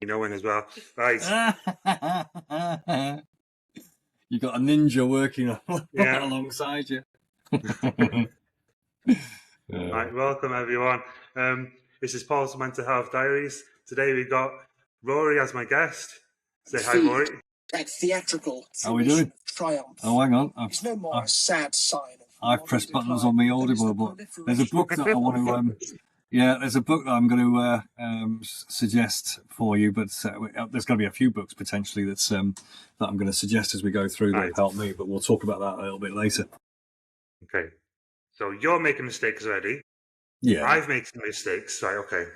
You know when as well. Right. You got a ninja working Yeah. alongside you. Right, welcome everyone. This is Paul's Mental Health Diaries. Today we've got Rory as my guest. Say hi, Rory. That theatrical How are we doing? Triumph. Oh, hang on. It's no more a sad sign of I've pressed buttons on my Audible, but there's a book that I want to. Yeah, there's a book that I'm going to suggest for you, but there's going to be a few books potentially that I'm going to suggest as we go through that help me. But we'll talk about that a little bit later. Okay. So you're making mistakes already. Yeah. I've made some mistakes. Right, okay.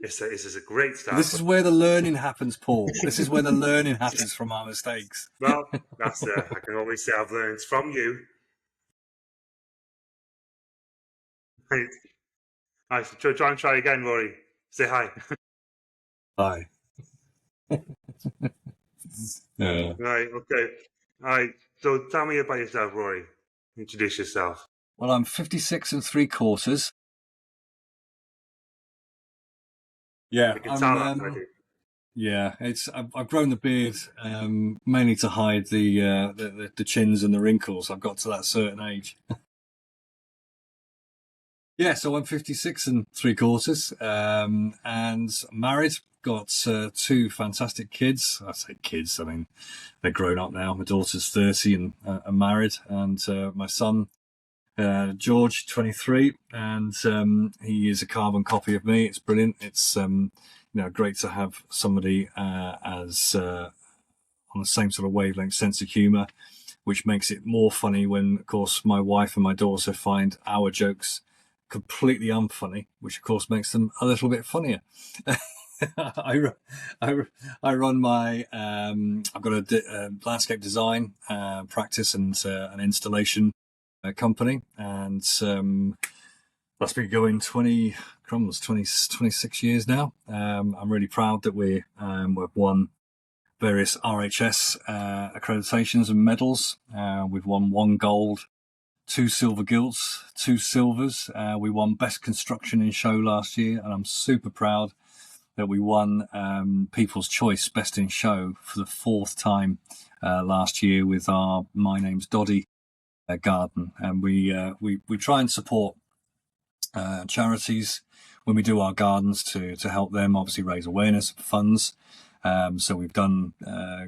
This is a great start. This is where the learning happens, Paul. This is where the learning happens from our mistakes. Well, that's I can always say I've learned from you. Right. Right, so try again, Rory. Say hi. Hi. Yeah. Right, okay. All right, so tell me about yourself, Rory. Introduce yourself. Well, I'm 56 3/4. Yeah, I've grown the beard mainly to hide the chins and the wrinkles. I've got to that certain age. Yeah, so I'm 56 3/4 and married. Got two fantastic kids. I say kids, I mean they're grown up now. My daughter's 30 and married, and my son George, 23, and he is a carbon copy of me. It's brilliant. It's great to have somebody as on the same sort of wavelength, sense of humour, which makes it more funny when, of course, my wife and my daughter find our jokes completely unfunny, which of course makes them a little bit funnier. I run my I've got a landscape design practice and an installation company, and that's been going 26 years now. I'm really proud that we've won various RHS accreditations and medals. We've won 1 gold, 2 silver gilts, 2 silvers. We won Best Construction in Show last year, and I'm super proud that we won People's Choice Best in Show for the 4th time last year with our My Name's Doddy garden. And we try and support charities when we do our gardens to help them obviously raise awareness of funds. So we've done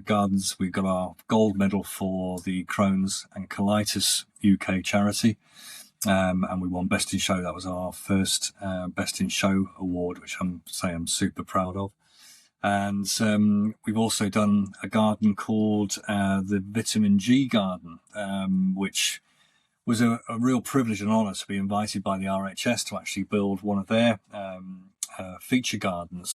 gardens. We've got our gold medal for the Crohn's and Colitis UK charity. And we won Best in Show. That was our first Best in Show award, which I'm super proud of. And we've also done a garden called the Vitamin G Garden, which was a real privilege and honour to be invited by the RHS to actually build one of their feature gardens.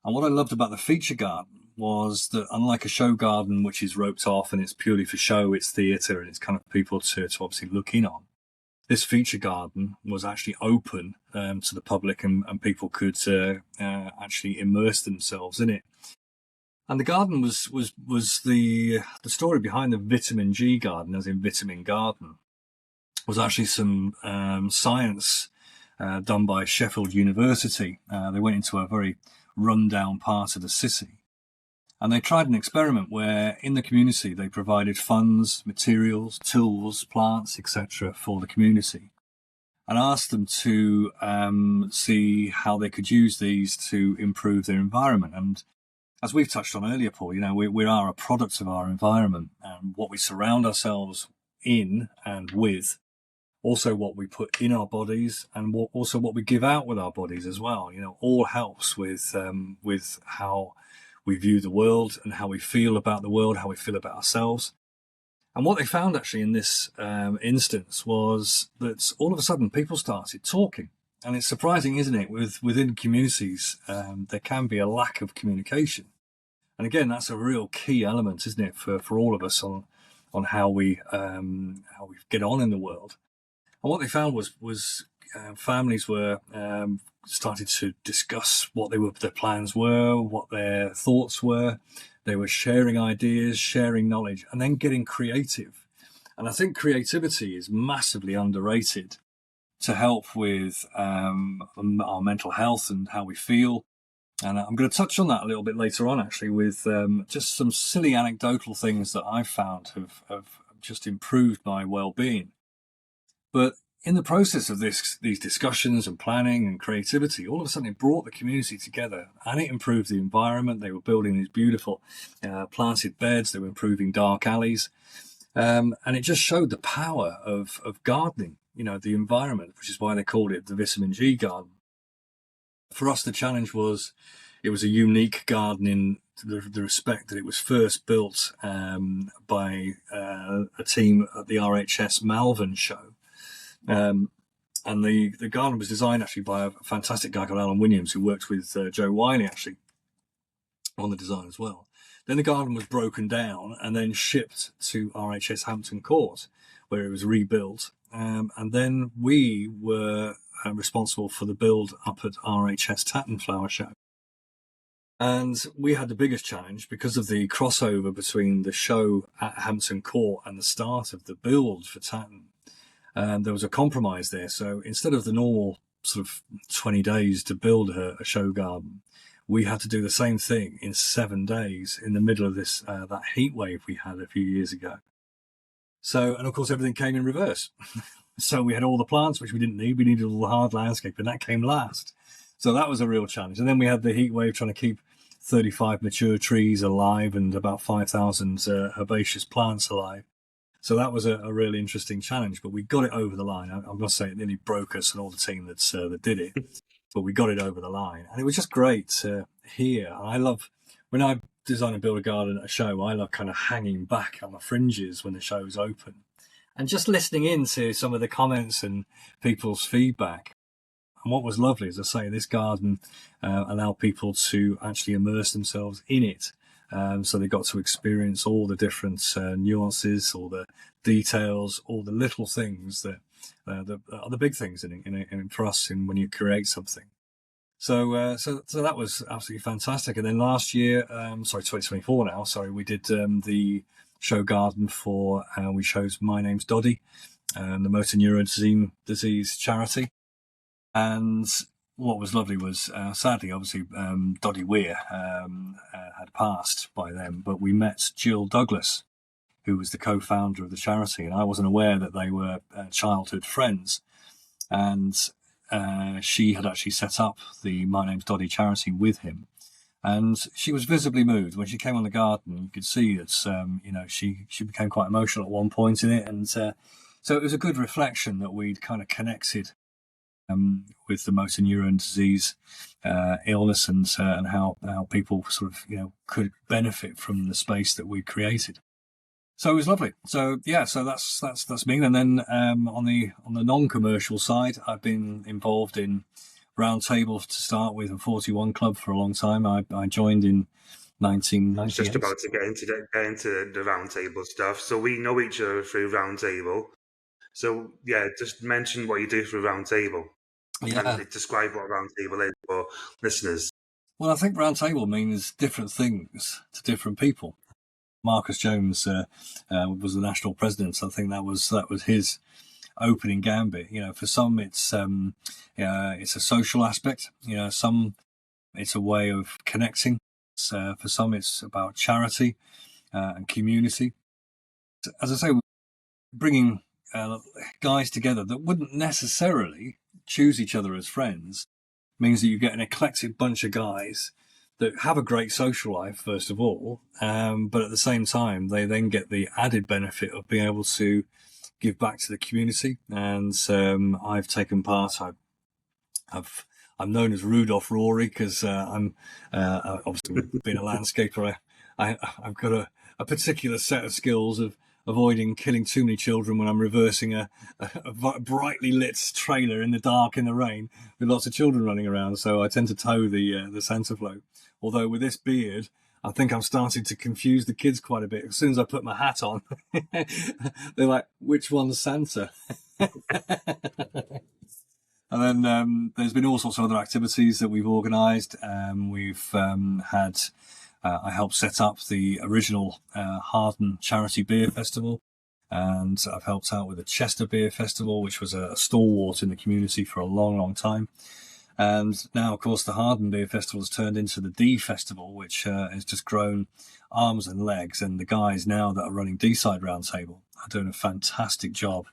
And what I loved about the feature garden was that, unlike a show garden, which is roped off and it's purely for show, it's theatre and it's kind of people to obviously look in on, this feature garden was actually open to the public, and people could actually immerse themselves in it. And the garden was the story behind the Vitamin G Garden, as in vitamin garden, was actually some science done by Sheffield University. They went into a very rundown part of the city, and they tried an experiment where in the community they provided funds, materials, tools, plants, etc. for the community, and asked them to see how they could use these to improve their environment. And as we've touched on earlier, Paul, we are a product of our environment and what we surround ourselves in and with, also what we put in our bodies, and also what we give out with our bodies as well. All helps with how we view the world and how we feel about the world, how we feel about ourselves. And what they found actually in this instance was that all of a sudden people started talking. And it's surprising, isn't it? Within communities, there can be a lack of communication. And again, that's a real key element, isn't it, for all of us on how we get on in the world. And what they found was families were started to discuss what their plans were, what their thoughts were. They were sharing ideas, sharing knowledge, and then getting creative. And I think creativity is massively underrated to help with our mental health and how we feel. And I'm going to touch on that a little bit later on, actually, with just some silly anecdotal things that I've found have just improved my well-being. But in the process of these discussions and planning and creativity, all of a sudden it brought the community together and it improved the environment. They were building these beautiful planted beds. They were improving dark alleys. And it just showed the power of gardening, the environment, which is why they called it the vitamin G garden. For us, the challenge was it was a unique garden in the respect that it was first built by a team at the RHS Malvern show. And the garden was designed actually by a fantastic guy called Alan Williams, who worked with Joe Wiley actually on the design as well. Then the garden was broken down and then shipped to RHS Hampton Court, where it was rebuilt. And then we were responsible for the build up at RHS Tatton Flower Show. And we had the biggest challenge because of the crossover between the show at Hampton Court and the start of the build for Tatton. There was a compromise there. So instead of the normal sort of 20 days to build a show garden, we had to do the same thing in 7 days in the middle of this that heat wave we had a few years ago. So, and of course, everything came in reverse. So we had all the plants, which we didn't need. We needed all the hard landscape, and that came last. So that was a real challenge. And then we had the heat wave trying to keep 35 mature trees alive and about 5,000 herbaceous plants alive. So that was a really interesting challenge, but we got it over the line. I'm going to say it nearly broke us and all the team that did it, but we got it over the line. And it was just great to hear. I love, when I design and build a garden at a show, I love kind of hanging back on the fringes when the show's open and just listening in to some of the comments and people's feedback. And what was lovely, as I say, this garden allowed people to actually immerse themselves in it. So they got to experience all the different nuances, all the details, all the little things that are the big things in for us when you create something. So that was absolutely fantastic. And then last year, 2024 now, we did the show garden for, we chose My Name's Doddy, the motor neuron disease charity. And what was lovely was, sadly, obviously, Doddy Weir had passed by then, but we met Jill Douglas, who was the co-founder of the charity, and I wasn't aware that they were childhood friends. And she had actually set up the My Name's Doddy charity with him. And she was visibly moved when she came on the garden. You could see that, she became quite emotional at one point in it. And so it was a good reflection that we'd kind of connected with the motor neuron disease illness and how people sort of, could benefit from the space that we created. So it was lovely. So yeah, so that's me. And then on the non-commercial side, I've been involved in Roundtable to start with and 41 Club for a long time. I joined in 1998. I was just about to get into the Roundtable stuff. So we know each other through Roundtable. So yeah, just mention what you do for Roundtable. Yeah. And describe what Roundtable is for listeners. Well, I think Roundtable means different things to different people. Marcus Jones was the national president, so I think that was his opening gambit. For some it's a social aspect. Some it's a way of connecting. For some it's about charity and community. As I say, bringing guys together that wouldn't necessarily choose each other as friends means that you get an eclectic bunch of guys that have a great social life, first of all, but at the same time, they then get the added benefit of being able to give back to the community. And I've taken part. I'm known as Rudolph Rory because I'm obviously being a landscaper. I've got a particular set of skills of avoiding killing too many children when I'm reversing a brightly lit trailer in the dark in the rain with lots of children running around. So I tend to tow the Santa float. Although with this beard, I think I'm starting to confuse the kids quite a bit. As soon as I put my hat on, they're like, which one's Santa? And then there's been all sorts of other activities that we've organised. We've had... I helped set up the original Harden Charity Beer Festival, and I've helped out with the Chester Beer Festival, which was a stalwart in the community for a long, long time. And now, of course, the Harden Beer Festival has turned into the D Festival, which has just grown arms and legs. And the guys now that are running D-Side Roundtable are doing a fantastic job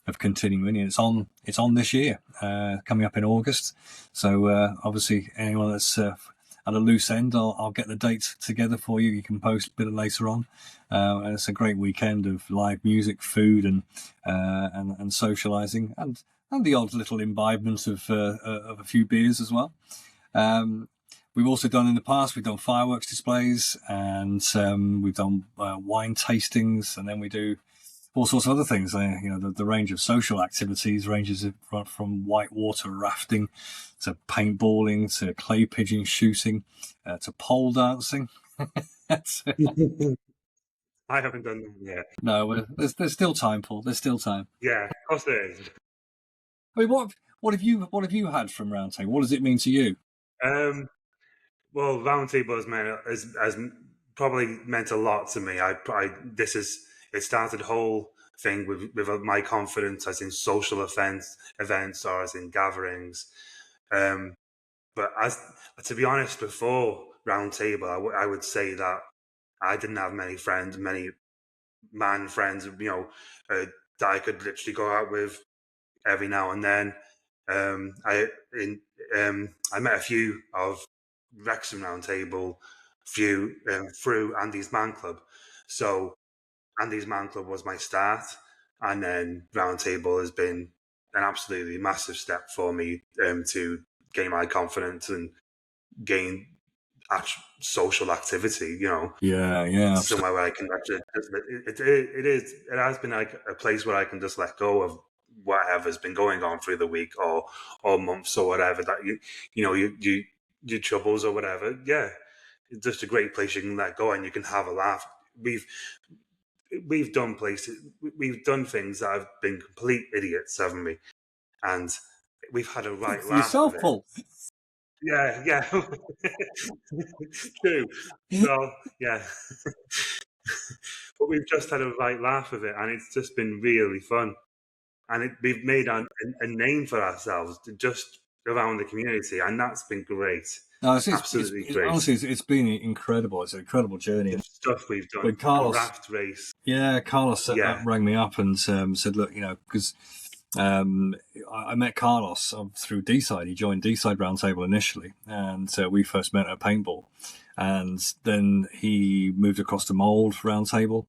of continuing. It's on this year, coming up in August. So obviously, anyone that's at a loose end, I'll get the dates together for you. You can post a bit later on. And it's a great weekend of live music, food, and socialising, and the odd little imbibement of a few beers as well. We've also done in the past, we've done fireworks displays, and we've done wine tastings, and then we do all sorts of other things. The range of social activities ranges from whitewater rafting to paintballing to clay pigeon shooting to pole dancing. I haven't done that yet. No, there's still time, Paul. There's still time. Yeah, of course there is. I mean, what have you had from Roundtable? What does it mean to you? Well, Roundtable has probably meant a lot to me. It started the whole thing with my confidence as in social events or as in gatherings. But to be honest, before Roundtable, I would say that I didn't have many man friends, that I could literally go out with every now and then. I met a few of Wrexham Roundtable through Andy's Man Club. So Andy's Man Club was my start, and then Roundtable has been an absolutely massive step for me to gain my confidence and gain social activity. Yeah. Somewhere where I can actually it has been like a place where I can just let go of whatever's been going on through the week or months or whatever, that your troubles or whatever. Yeah, it's just a great place you can let go and you can have a laugh. We've done things that have been complete idiots, haven't we? And we've had a right laugh. Yourself, Paul. Yeah. True. So, yeah. But we've just had a right laugh of it, and it's just been really fun. And we've made a name for ourselves just around the community, and that's been great. No, Absolutely great. Honestly, it's been incredible. It's an incredible journey. The stuff we've done. With Carlos, raft race. Yeah, Carlos rang me up and said, look, because I met Carlos through D-Side. He joined D-Side Roundtable initially, and we first met at paintball. And then he moved across to Mould Roundtable.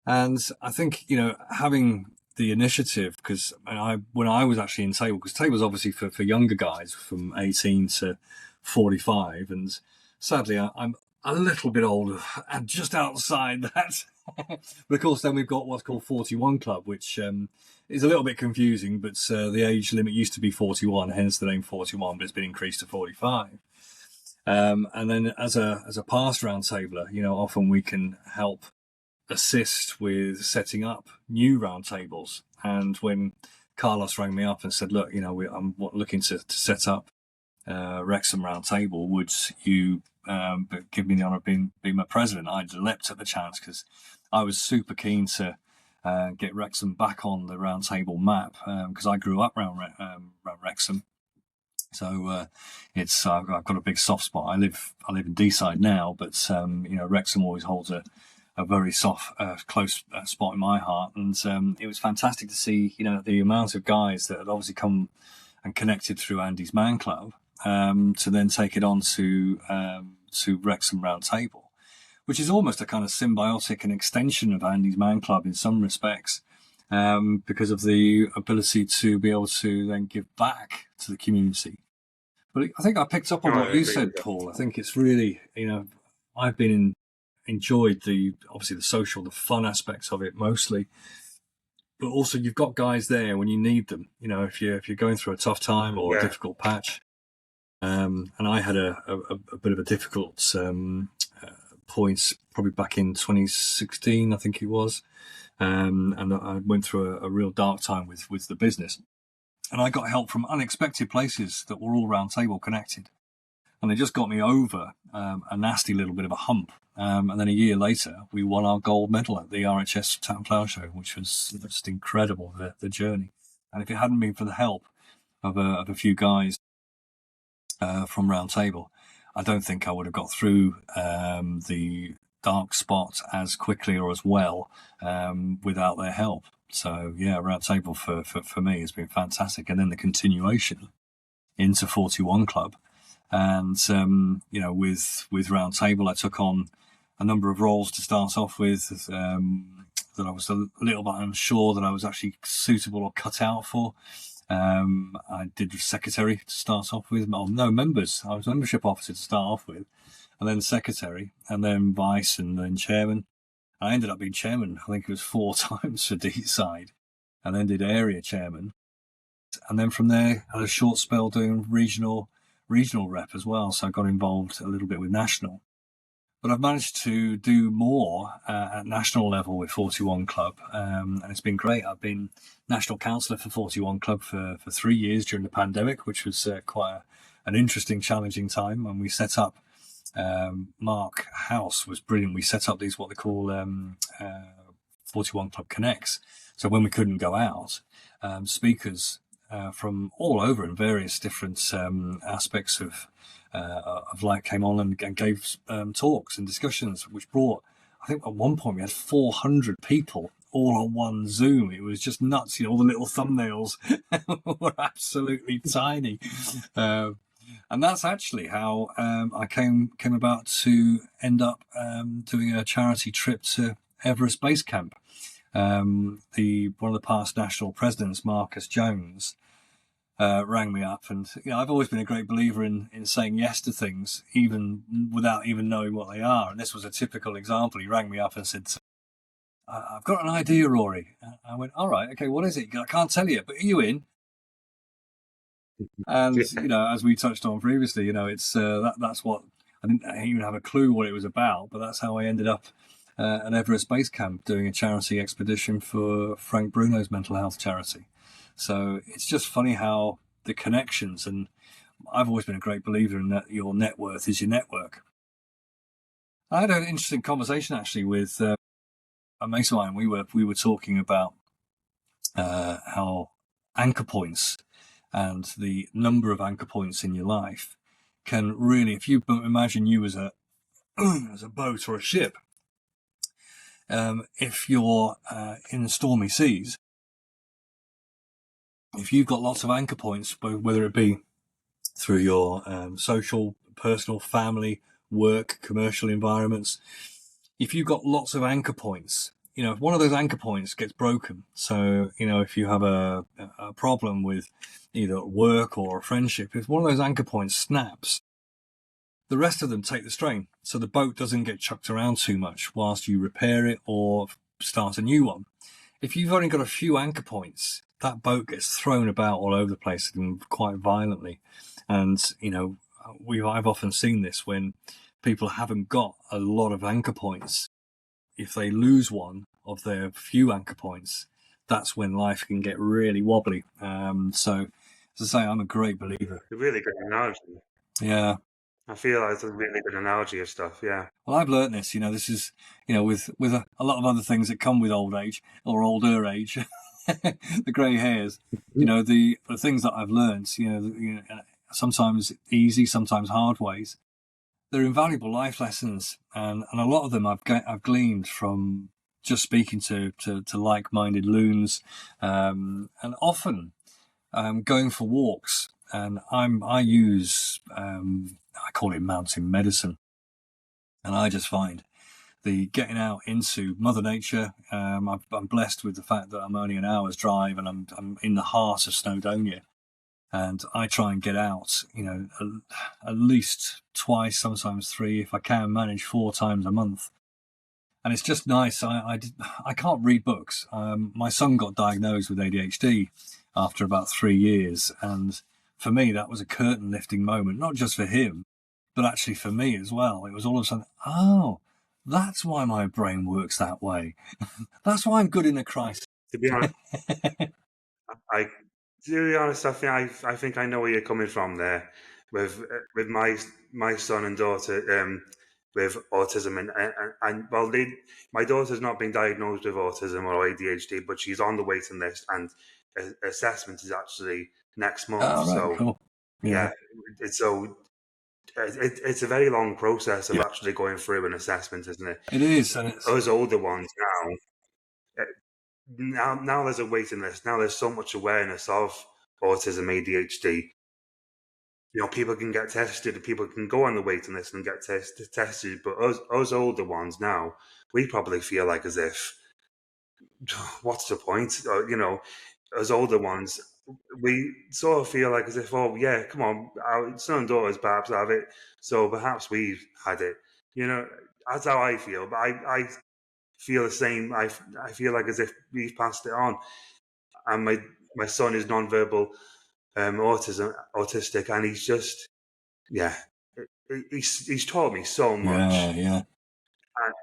And I think, having the initiative, because when I was actually in table, because table's obviously for younger guys from 18 to 45, and sadly I'm a little bit older and just outside that. But of course, then we've got what's called 41 Club, which is a little bit confusing, but the age limit used to be 41, hence the name 41, but it's been increased to 45. And then as a past roundtabler, often we can help assist with setting up new roundtables. And when Carlos rang me up and said, look, I'm looking to set up Wrexham Roundtable, would you give me the honour of being my president? I leapt at the chance because I was super keen to get Wrexham back on the Roundtable map, because I grew up around Wrexham. So I've got a big soft spot. I live in D-Side now, but Wrexham always holds a very soft, close spot in my heart. And it was fantastic to see, the amount of guys that had obviously come and connected through Andy's Man Club, to then take it on to Wrexham Roundtable, which is almost a kind of symbiotic and extension of Andy's Man Club in some respects, because of the ability to be able to then give back to the community. But I think I picked up on what you said, Paul. I think it's really, I've enjoyed the social, the fun aspects of it mostly, but also you've got guys there when you need them. If you're going through a tough time or a difficult patch, and I had a bit of a difficult point probably back in 2016, I think it was, and I went through a real dark time with the business, and I got help from unexpected places that were all round table connected. And they just got me over a nasty little bit of a hump. And then a year later, we won our gold medal at the RHS Town Flower Show, which was just incredible, the journey. And if it hadn't been for the help of a few guys from Roundtable. I don't think I would have got through the dark spot as quickly or as well without their help. So yeah, Roundtable for me has been fantastic, and then the continuation into 41 Club, and with Roundtable, I took on a number of roles to start off with that I was a little bit unsure that I was actually suitable or cut out for. I did secretary to start off with. Oh, no, members. I was a membership officer to start off with, and then secretary, and then vice, and then chairman. I ended up being chairman, I think it was 4 times for D-side, and then did area chairman. And then from there, I had a short spell doing regional rep as well. So I got involved a little bit with national. But I've managed to do more at national level with 41 Club, and it's been great. I've been national councillor for 41 Club for 3 years during the pandemic, which was quite an interesting, challenging time. And we set up, Mark House was brilliant. We set up these, what they call 41 Club Connects. So when we couldn't go out, speakers from all over in various different aspects of life came on and gave talks and discussions, which brought, I think at one point we had 400 people all on one Zoom. It was just nuts. All the little thumbnails were absolutely tiny. And that's actually how I came about to end up doing a charity trip to Everest Base Camp. One of the past national presidents, Marcus Jones, rang me up, and I've always been a great believer in saying yes to things, even without even knowing what they are. And this was a typical example. He rang me up and said, "I've got an idea, Rory." I went, "All right, okay, what is it? I can't tell you, but are you in?" And as we touched on previously, it's that's what I didn't even have a clue what it was about, but that's how I ended up at Everest Base Camp doing a charity expedition for Frank Bruno's mental health charity. So it's just funny how the connections, and I've always been a great believer in that your net worth is your network. I had an interesting conversation actually with a mate of mine. We were talking about how anchor points and the number of anchor points in your life can really, if you imagine you as a as a boat or a ship, if you're in stormy seas, if you've got lots of anchor points, whether it be through your social, personal, family, work, commercial environments, if you've got lots of anchor points, if one of those anchor points gets broken, so, if you have a problem with either work or a friendship, if one of those anchor points snaps, the rest of them take the strain. So the boat doesn't get chucked around too much whilst you repair it or start a new one. If you've only got a few anchor points, that boat gets thrown about all over the place and quite violently. And, I've often seen this when people haven't got a lot of anchor points. If they lose one of their few anchor points, that's when life can get really wobbly. So, as I say, I'm a great believer. A really good analogy. Yeah. I feel like it's a really good analogy of stuff, yeah. Well, I've learned this, this is, with a lot of other things that come with old age or older age, the grey hairs, the things that I've learned, sometimes easy, sometimes hard ways. They're invaluable life lessons, and a lot of them I've gleaned from just speaking to like-minded loons, and often going for walks. And I use I call it mountain medicine, and I just find the getting out into Mother Nature. I'm blessed with the fact that I'm only an hour's drive, and I'm in the heart of Snowdonia. And I try and get out, at least twice, sometimes 3, if I can manage 4 times a month. And it's just nice. I can't read books. My son got diagnosed with ADHD after about 3 years. And for me, that was a curtain lifting moment, not just for him, but actually for me as well. It was all of a sudden, oh, that's why my brain works that way. That's why I'm good in a crisis. To be honest, I think I know where you're coming from there with my son and daughter with autism and my daughter's not been diagnosed with autism or ADHD, but she's on the waiting list, and assessment is actually next month. Oh, right, cool. yeah. It's it's a very long process of actually going through an assessment, isn't it? It is, and it's Us older ones now there's a waiting list. Now there's so much awareness of autism, ADHD. People can get tested, and people can go on the waiting list and get tested. But us older ones now, we probably feel like as if, what's the point? As older ones, we sort of feel like as if, oh yeah, come on, our son and daughters perhaps have it, so perhaps we've had it. That's how I feel. But I feel the same. I feel like as if we've passed it on. And my son is nonverbal, autistic, and he's just, yeah, he's taught me so much. yeah.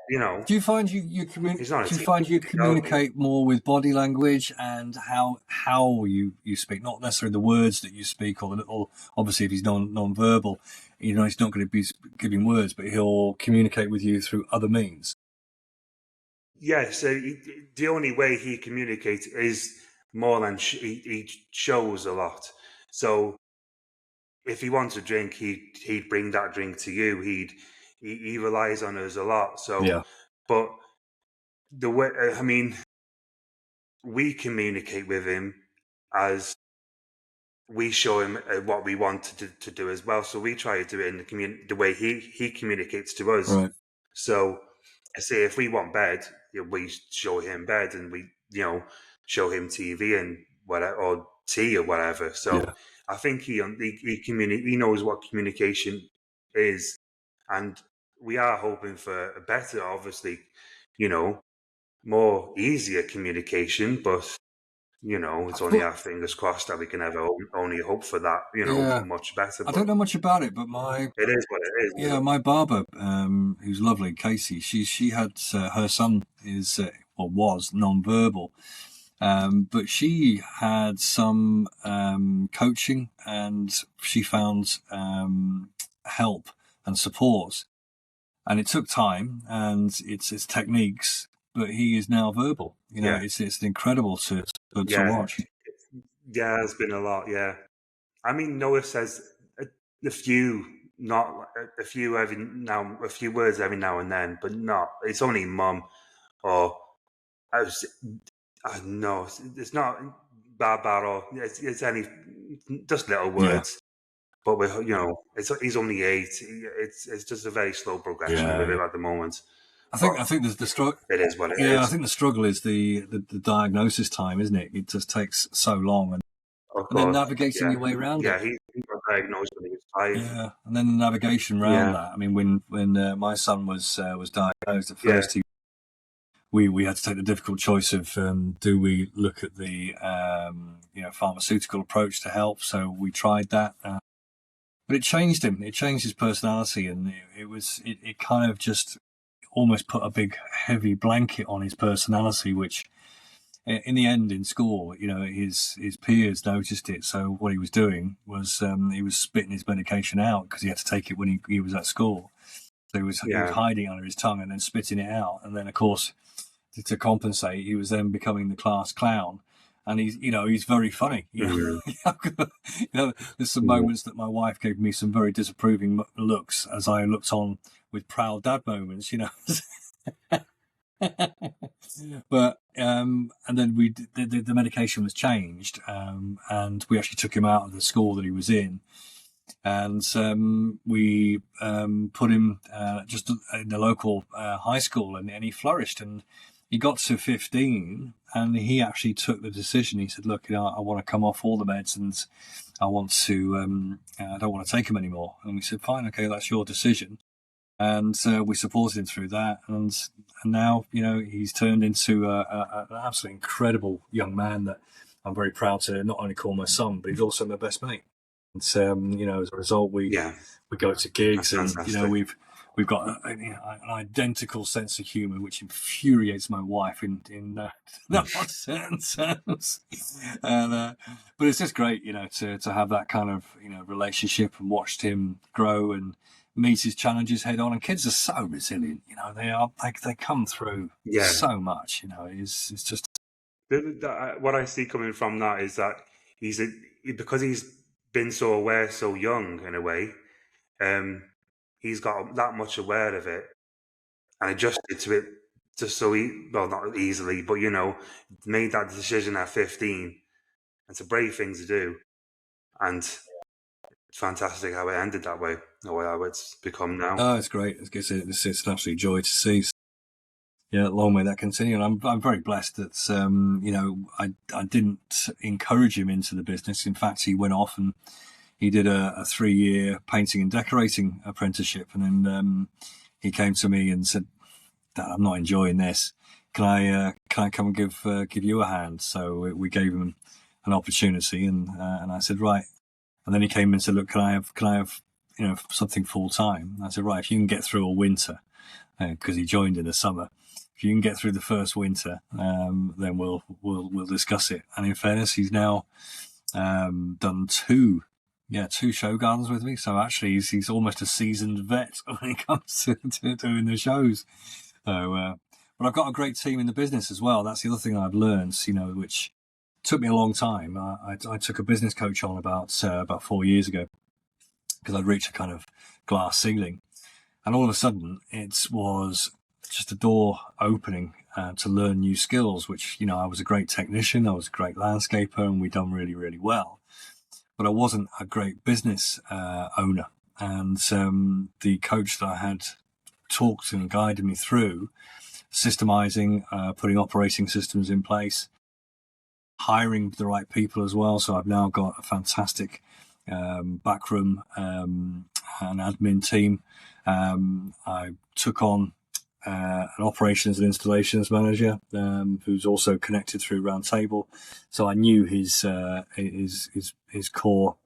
And Do you find you communicate more with body language and how you speak, not necessarily the words that you speak, or obviously if he's non-verbal, he's not going to be giving words, but he'll communicate with you through other means. Yeah, so the only way he communicates is more than he shows a lot. So if he wants a drink, he'd bring that drink to you. He relies on us a lot. So, Yeah. But the way, I mean, we communicate with him as we show him what we want to do as well. So we try to do it in the way he communicates to us. Right. So I say if we want bed, we show him bed, and we show him TV and whatever, or tea or whatever. So Yeah. I think he knows what communication is, and we are hoping for a better, obviously, more easier communication, but it's only our fingers crossed that we can ever only hope for that, much better. I don't know much about it, but it is what it is. Yeah, my barber, who's lovely, Casey, she had her son was non-verbal, but she had some coaching, and she found help and support, and it took time and it's techniques, but he is now verbal. It's incredible to watch. Yeah, there's been a lot. Yeah, I mean, Noah says a few, not a few a few words every now and then, but not. It's only mum, or no, it's not bad, or it's any just little words. But he's only 8. It's just a very slow progression with him at the moment. I think the struggle. It is what it is. Yeah, I think the struggle is the diagnosis time, isn't it? It just takes so long, and then navigating your way around it. Yeah, he got diagnosed when he was 5. Yeah, and then the navigation around that. I mean, when my son was diagnosed at first, we had to take the difficult choice of do we look at the pharmaceutical approach to help. So we tried that, but it changed him. It changed his personality, and it kind of just almost put a big heavy blanket on his personality, which in the end in school, his peers noticed it. So what he was doing was he was spitting his medication out because he had to take it when he was at school. So he was hiding under his tongue and then spitting it out. And then, of course, to compensate, he was then becoming the class clown. And he's very funny. There's some moments that my wife gave me some very disapproving looks as I looked on with proud dad moments, But and then the medication was changed, and we actually took him out of the school that he was in, and we put him just in the local high school, and he flourished, and he got to 15, and he actually took the decision. He said, "Look, I want to come off all the meds, and I want to I don't want to take them anymore." And we said, "Fine, okay, that's your decision." And we supported him through that, and now he's turned into an absolutely incredible young man that I'm very proud to not only call my son, but he's also my best mate. And as a result, we go to gigs, and we've got an identical sense of humour, which infuriates my wife in certain terms. And but it's just great, to have that kind of relationship, and watched him grow and meet his challenges head on. And kids are so resilient, they come through so much. It's just what I see coming from that is that because he's been so aware so young in a way. He's got that much aware of it and adjusted to it just so well, not easily, but made that decision at 15. It's a brave thing to do, and it's fantastic how it ended that way, or how it's become now. Oh, it's great. It's an absolute joy to see. Yeah, long may that continue. And I'm very blessed that, I didn't encourage him into the business. In fact, he went off and he did a 3-year painting and decorating apprenticeship. And then he came to me and said, "Dad, I'm not enjoying this. Can I come and give you a hand?" So we gave him an opportunity, and I said, "Right." And then he came and said, "Look, can I have something full time?" I said, "Right, if you can get through a winter," because he joined in the summer. If you can get through the first winter, then we'll discuss it. And in fairness, he's now done two show gardens with me. So actually, he's almost a seasoned vet when it comes to doing the shows. So, but I've got a great team in the business as well. That's the other thing I've learned, which took me a long time. I took a business coach on about 4 years ago because I'd reached a kind of glass ceiling, and all of a sudden it was just a door opening to learn new skills, which, I was a great technician, I was a great landscaper, and we'd done really, really well. But I wasn't a great business owner. And the coach that I had talked and guided me through systemizing, putting operating systems in place, hiring the right people as well. So I've now got a fantastic backroom and admin team. I took on an operations and installations manager who's also connected through Roundtable. So I knew his core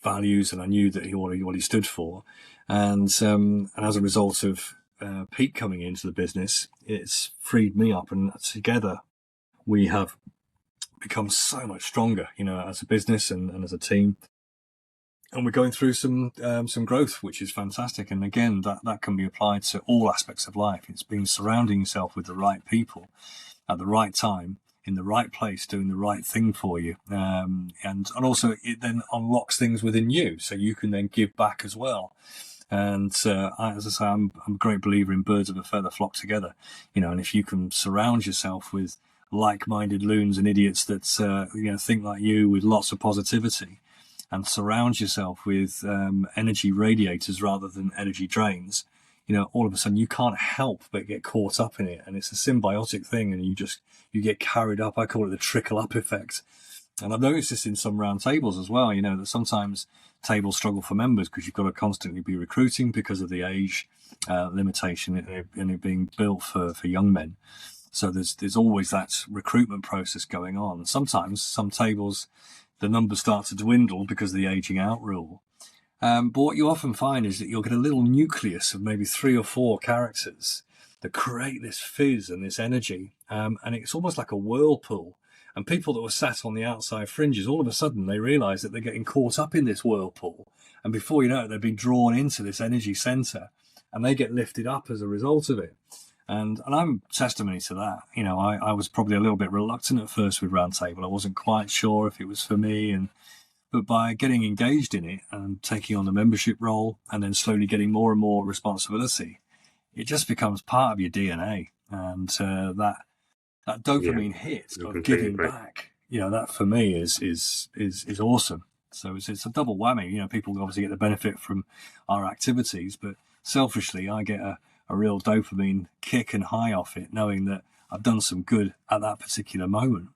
values, and I knew that what he stood for. And as a result of Pete coming into the business, it's freed me up, and together we have become so much stronger, as a business and as a team. And we're going through some growth, which is fantastic. And again, that can be applied to all aspects of life. It's been surrounding yourself with the right people at the right time, in the right place, doing the right thing for you. And also it then unlocks things within you, so you can then give back as well. And as I say, I'm a great believer in birds of a feather flock together, and if you can surround yourself with like-minded loons and idiots that, think like you, with lots of positivity, and surround yourself with energy radiators rather than energy drains, all of a sudden you can't help but get caught up in it. And it's a symbiotic thing, and you get carried up. I call it the trickle up effect. And I've noticed this in some round tables as well, that sometimes tables struggle for members because you've got to constantly be recruiting because of the age limitation and it being built for young men. So there's always that recruitment process going on. Sometimes some tables, the numbers start to dwindle because of the aging out rule. But what you often find is that you'll get a little nucleus of maybe 3 or 4 characters that create this fizz and this energy. And it's almost like a whirlpool. And people that were sat on the outside fringes, all of a sudden they realise that they're getting caught up in this whirlpool. And before you know it, they've been drawn into this energy centre, and they get lifted up as a result of it. And I'm testimony to that. I was probably a little bit reluctant at first with Roundtable. I wasn't quite sure if it was for me, but by getting engaged in it and taking on the membership role and then slowly getting more and more responsibility, it just becomes part of your DNA. And that dopamine hit of giving back, that for me is awesome. So it's a double whammy. People obviously get the benefit from our activities, but selfishly I get a real dopamine kick and high off it, knowing that I've done some good at that particular moment.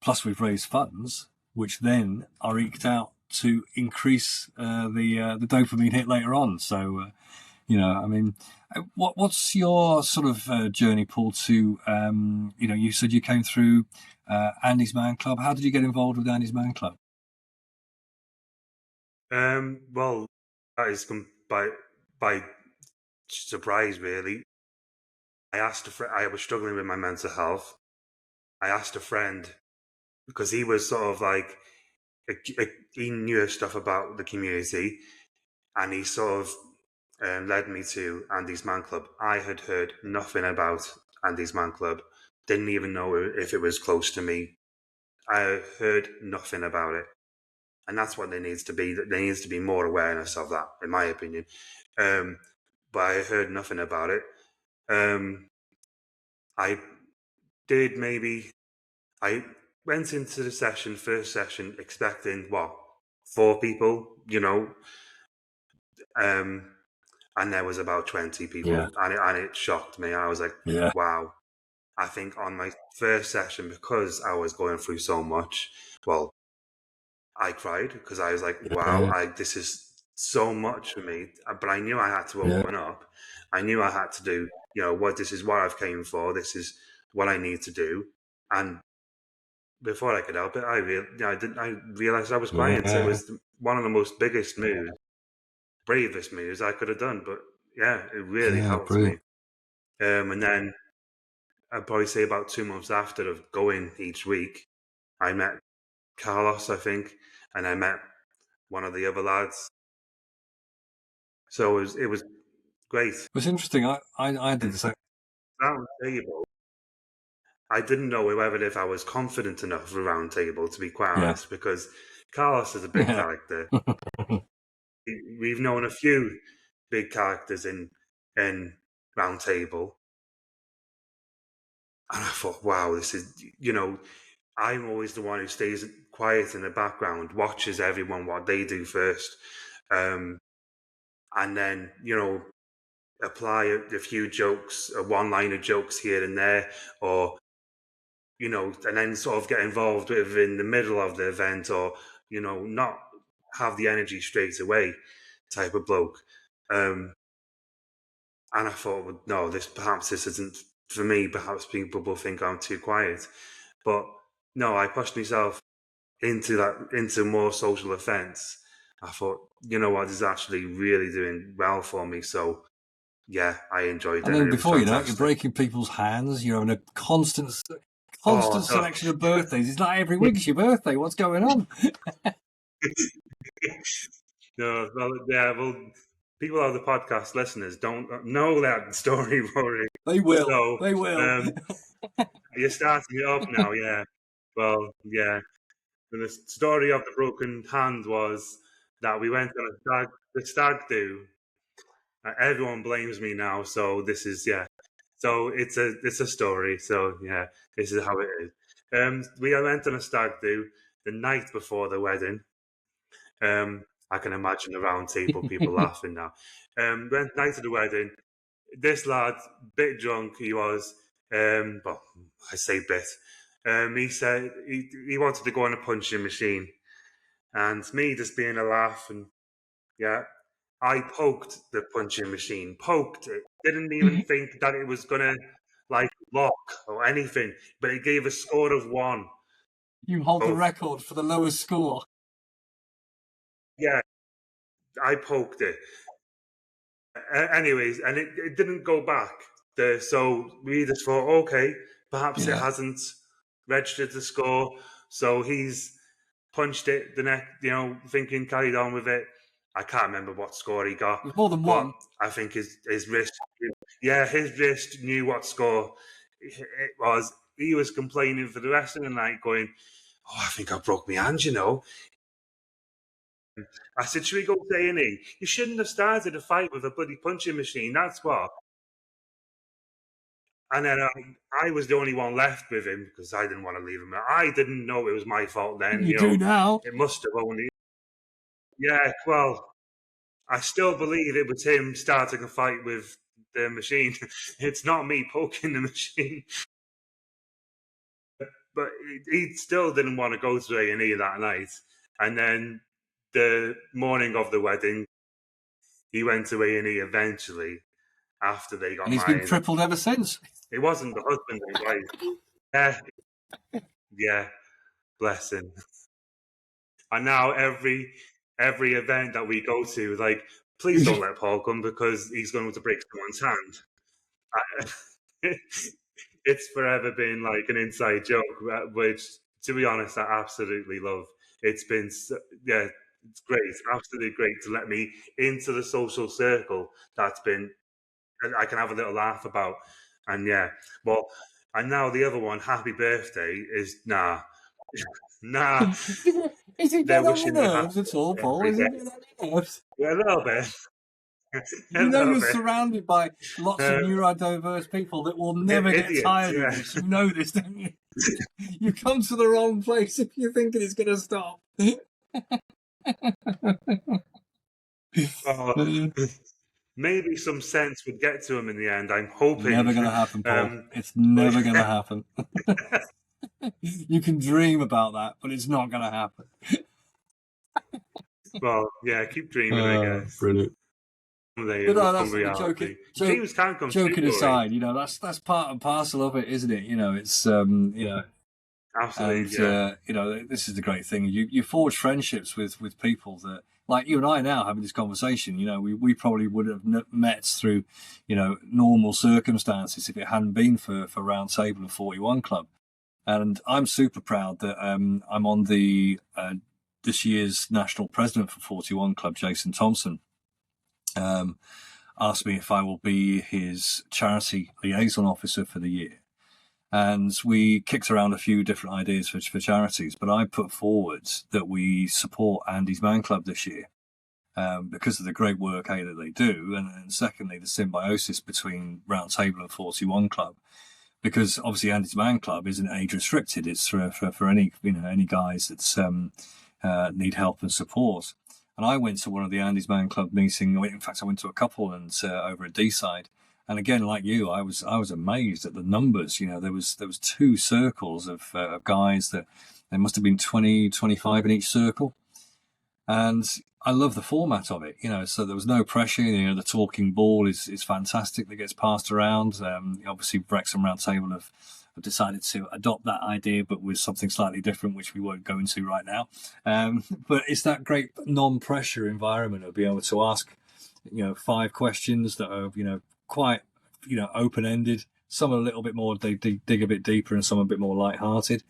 Plus we've raised funds, which then are eked out to increase the dopamine hit later on. So, what's your sort of journey, Paul, to, you said you came through Andy's Man Club. How did you get involved with Andy's Man Club? Well, that is by surprise, really. I asked a friend. I was struggling with my mental health. I asked a friend because he was sort of like he knew stuff about the community, and he sort of led me to Andy's Man Club. I had heard nothing about Andy's Man Club. Didn't even know if it was close to me. I heard nothing about it. And that's what there needs to be. There needs to be more awareness of that, in my opinion. But I heard nothing about it. I did maybe. I went into the first session, expecting 4 people, and there was about 20 people, and it shocked me. I was like, Yeah. wow. I think on my first session, because I was going through so much, I cried because I was like, wow, this is so much for me. But I knew I had to open up. I knew I had to do, this is what I've came for. This is what I need to do. And before I could help it, I realized I was crying. So it was one of the most biggest moves, bravest moves I could have done. But yeah, it really helped me. And then I'd probably say about 2 months after of going each week, I met Carlos, I think, and I met one of the other lads. So it was great. It was interesting. I did the same. Round table. I didn't know whether if I was confident enough for round table, to be quite honest, because Carlos is a big character. We've known a few big characters in round table, and I thought, wow, this is I'm always the one who stays quiet in the background, watches everyone what they do first, and then apply a few jokes, a one-liner jokes here and there, or and then sort of get involved with in the middle of the event, or not have the energy straight away, type of bloke. And I thought, well, no, this isn't for me. Perhaps people will think I'm too quiet, but no, I pushed myself into more social events. I thought, you know what, this is actually really doing well for me. So yeah, I enjoyed it. And then before you know it, you're breaking people's hands. You're having a constant selection of birthdays. It's like every week's your birthday. What's going on? No, well, people of the podcast listeners don't know that story, Rory. They will. So, they will. You're starting it up now, yeah. Well, yeah. And the story of the broken hand was that we went on the stag do. Everyone blames me now, so this is So it's a story. So yeah, this is how it is. We went on a stag do the night before the wedding. I can imagine the round table people laughing now. Went night of the wedding. This lad, bit drunk, he was. Well, I say bit. He said he wanted to go on a punching machine, and me just being a laugh, and yeah, I poked the punching machine. Poked it. Didn't even think that it was gonna lock or anything, but it gave a score of 1. You hold the record for the lowest score. Yeah, I poked it. Anyways, and it didn't go back. So we just thought, okay, perhaps it hasn't registered the score. So he's punched it the next, thinking carried on with it. I can't remember what score he got. It was more than 1. I think his wrist, his wrist knew what score it was. He was complaining for the rest of the night, going, "Oh, I think I broke my hand, I said, should we go to A&E? You shouldn't have started a fight with a bloody punching machine, that's what. And then I was the only one left with him because I didn't want to leave him. I didn't know it was my fault then. You do now. It must have only... Yeah, well, I still believe it was him starting a fight with the machine. It's not me poking the machine. But he still didn't want to go to A&E that night. And then the morning of the wedding, he went to A&E eventually after they got married. And he's been crippled ever since. It wasn't the husband and wife. Yeah, bless him. And now every event that we go to, please don't let Paul come because he's going to break someone's hand. It's forever been an inside joke, which, to be honest, I absolutely love. It's been, it's great, absolutely great to let me into the social circle that's been, I can have a little laugh about. And and now the other one, happy birthday, is Nah, Is he they're getting on your wishing it nerves happened at all, Paul? every Is he day. getting on your nerves? Yeah, a little bit. A You know little you're bit. surrounded by lots of Um, neurodiverse people that will never get idiots, tired of yeah. this. You know this, don't you? You come to the wrong place if you're thinking it's going to stop. Oh, maybe some sense would get to him in the end. I'm hoping. Never going to happen, Paul. It's never going to happen. You can dream about that, but it's not going to happen. Well, yeah, keep dreaming, I guess. Brilliant. Someday But it will no, come that's reality. Dreams can come true, joking Rory. aside. You know, that's part and parcel of it, isn't it? You know, it's you know, Absolutely, and yeah. you know, this is the great thing. You forge friendships with people that, like you and I now having this conversation. You know, we probably would have met through, you know, normal circumstances if it hadn't been for Roundtable and 41 Club. And I'm super proud that I'm on the this year's national president for 41 Club, Jason Thompson. Asked me if I will be his charity liaison officer for the year. And we kicked around a few different ideas for charities, but I put forward that we support Andy's Man Club this year because of the great work that they do, and secondly, the symbiosis between Roundtable and 41 Club. Because obviously Andy's Man Club isn't age restricted; it's for any any guys that need help and support. And I went to one of the Andy's Man Club meeting. In fact, I went to a couple and over at D-side. And again, like you, I was amazed at the numbers. You know, there was 2 circles of guys that there must have been 20, 25 in each circle. And I love the format of it, you know, so there was no pressure. You know, the talking ball is fantastic that gets passed around. Obviously, Wrexham Roundtable have decided to adopt that idea, but with something slightly different, which we won't go into right now. But it's that great non-pressure environment of being able to ask, you know, 5 questions that are, you know, quite, you know, open-ended. Some are a little bit more, they dig a bit deeper, and some are a bit more light-hearted.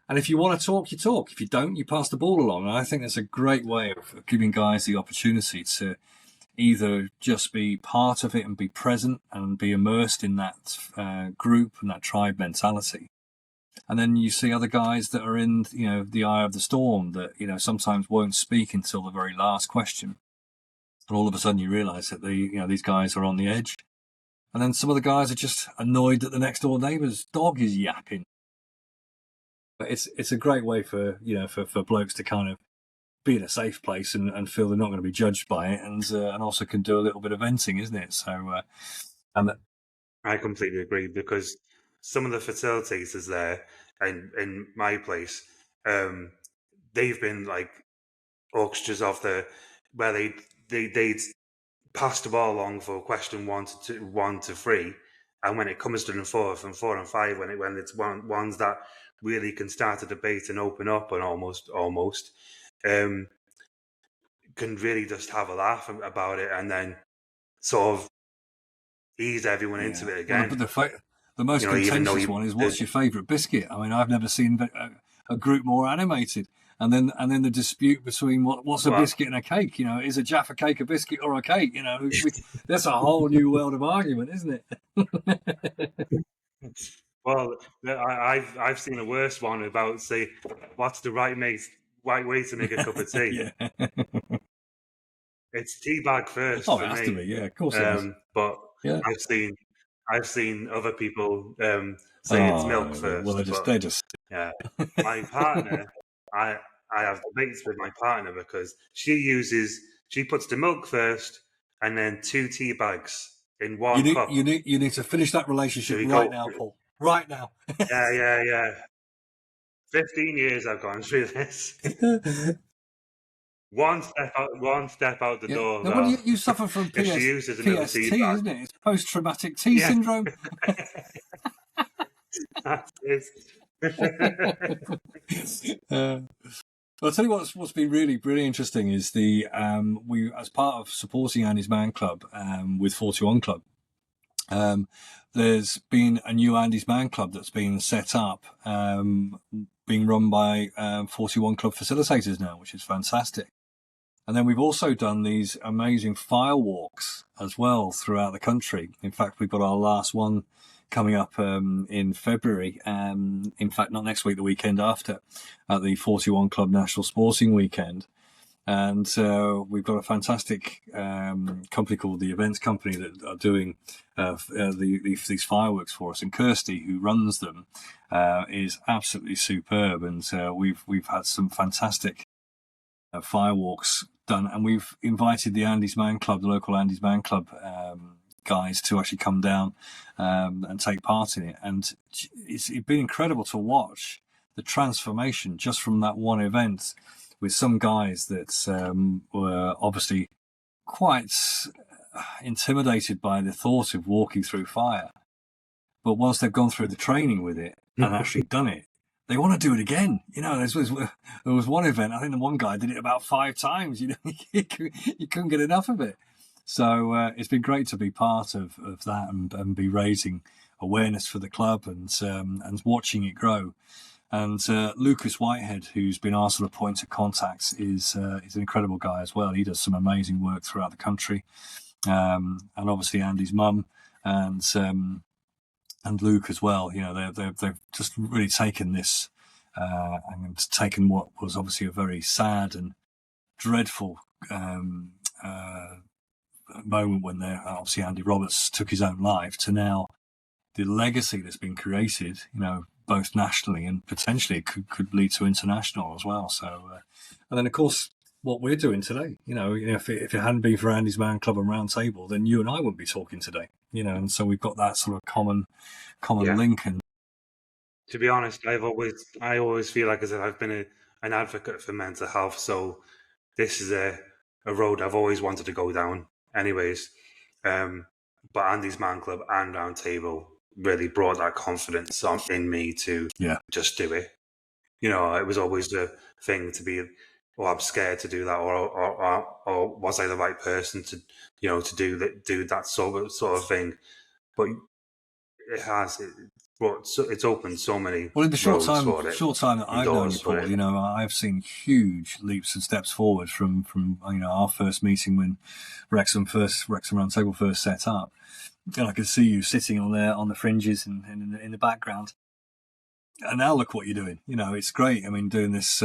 And if you want to talk, you talk. If you don't, you pass the ball along. And I think that's a great way of giving guys the opportunity to either just be part of it and be present and be immersed in that group and that tribe mentality. And then you see other guys that are in, you know, the eye of the storm that, you know, sometimes won't speak until the very last question. And all of a sudden you realise that these guys are on the edge. And then some of the guys are just annoyed that the next door neighbour's dog is yapping. But it's a great way for, you know, for blokes to kind of be in a safe place and feel they're not going to be judged by it, and also can do a little bit of venting, isn't it? So, I completely agree, because some of the facilitators there and in my place, they've been like orchestras of where they'd pass the ball along for question 1 to 3, and when it comes to the 4th and 4 and 5, when it's ones that really can start a debate and open up and almost can really just have a laugh about it, and then sort of ease everyone into it again. Well, the most contentious one is, what's your favourite biscuit? I mean, I've never seen a group more animated. And then the dispute between what's a biscuit and a cake. You know, is a Jaffa cake a biscuit or a cake? You know, that's a whole new world of argument, isn't it? Well, I've seen a worse one about, say, what's the right way to make a cup of tea? Yeah. It's tea bag first. Oh, for it has me. to be, yeah, of course it is. But yeah. I've seen other people say it's milk first. Well, they're just yeah. My partner, I have debates with my partner because she puts the milk first and then 2 tea bags in one cup. You need to finish that relationship right now, Paul. Right now. Yeah. 15 years I've gone through this. One step out the door. Now, well, you suffer from PST, isn't it? It's post-traumatic tea syndrome. That is. Well, I'll tell you what's been really interesting is we, as part of supporting Andy's Man Club with 41 Club, there's been a new Andy's Man Club that's been set up, being run by 41 Club facilitators now, which is fantastic. And then we've also done these amazing file walks as well throughout the country. In fact, we've got our last one coming up in February. In fact, not next week, the weekend after, at the 41 Club National Sporting Weekend. And we've got a fantastic company called the Events Company that are doing these fireworks for us. And Kirsty, who runs them, is absolutely superb. And we've had some fantastic fireworks done. And we've invited the Andy's Man Club, the local Andy's Man Club guys, to actually come down and take part in it. And it's been incredible to watch the transformation just from that one event, with some guys that were obviously quite intimidated by the thought of walking through fire. But once they've gone through the training with it and actually done it, they want to do it again. You know, there was one event, I think the one guy did it about 5 times. You know, you couldn't get enough of it. So it's been great to be part of that and be raising awareness for the club and watching it grow. And Lucas Whitehead, who's been our sort of point of contact, is an incredible guy as well. He does some amazing work throughout the country, and obviously Andy's mum and Luke as well. You know, they've just really taken this and taken what was obviously a very sad and dreadful moment when obviously Andy Roberts took his own life, to now the legacy that's been created. You know, both nationally and potentially could lead to international as well. So, and then of course what we're doing today, you know, if it hadn't been for Andy's Man Club and Round Table, then you and I wouldn't be talking today, you know, and so we've got that sort of common link. And to be honest, I always feel like as if I've been an advocate for mental health. So this is a road I've always wanted to go down anyways. But Andy's Man Club and Round Table really brought that confidence in me to just do it. You know, it was always the thing to be, I'm scared to do that, or was I the right person to, you know, to do that sort of thing. But it's opened so many. Well, in the short time that I've known you, Paul, you know, I've seen huge leaps and steps forward from you know, our first meeting when Wrexham Round Table first set up. And I could see you sitting on the fringes and in the background. And now look what you're doing. You know, it's great. I mean, doing this,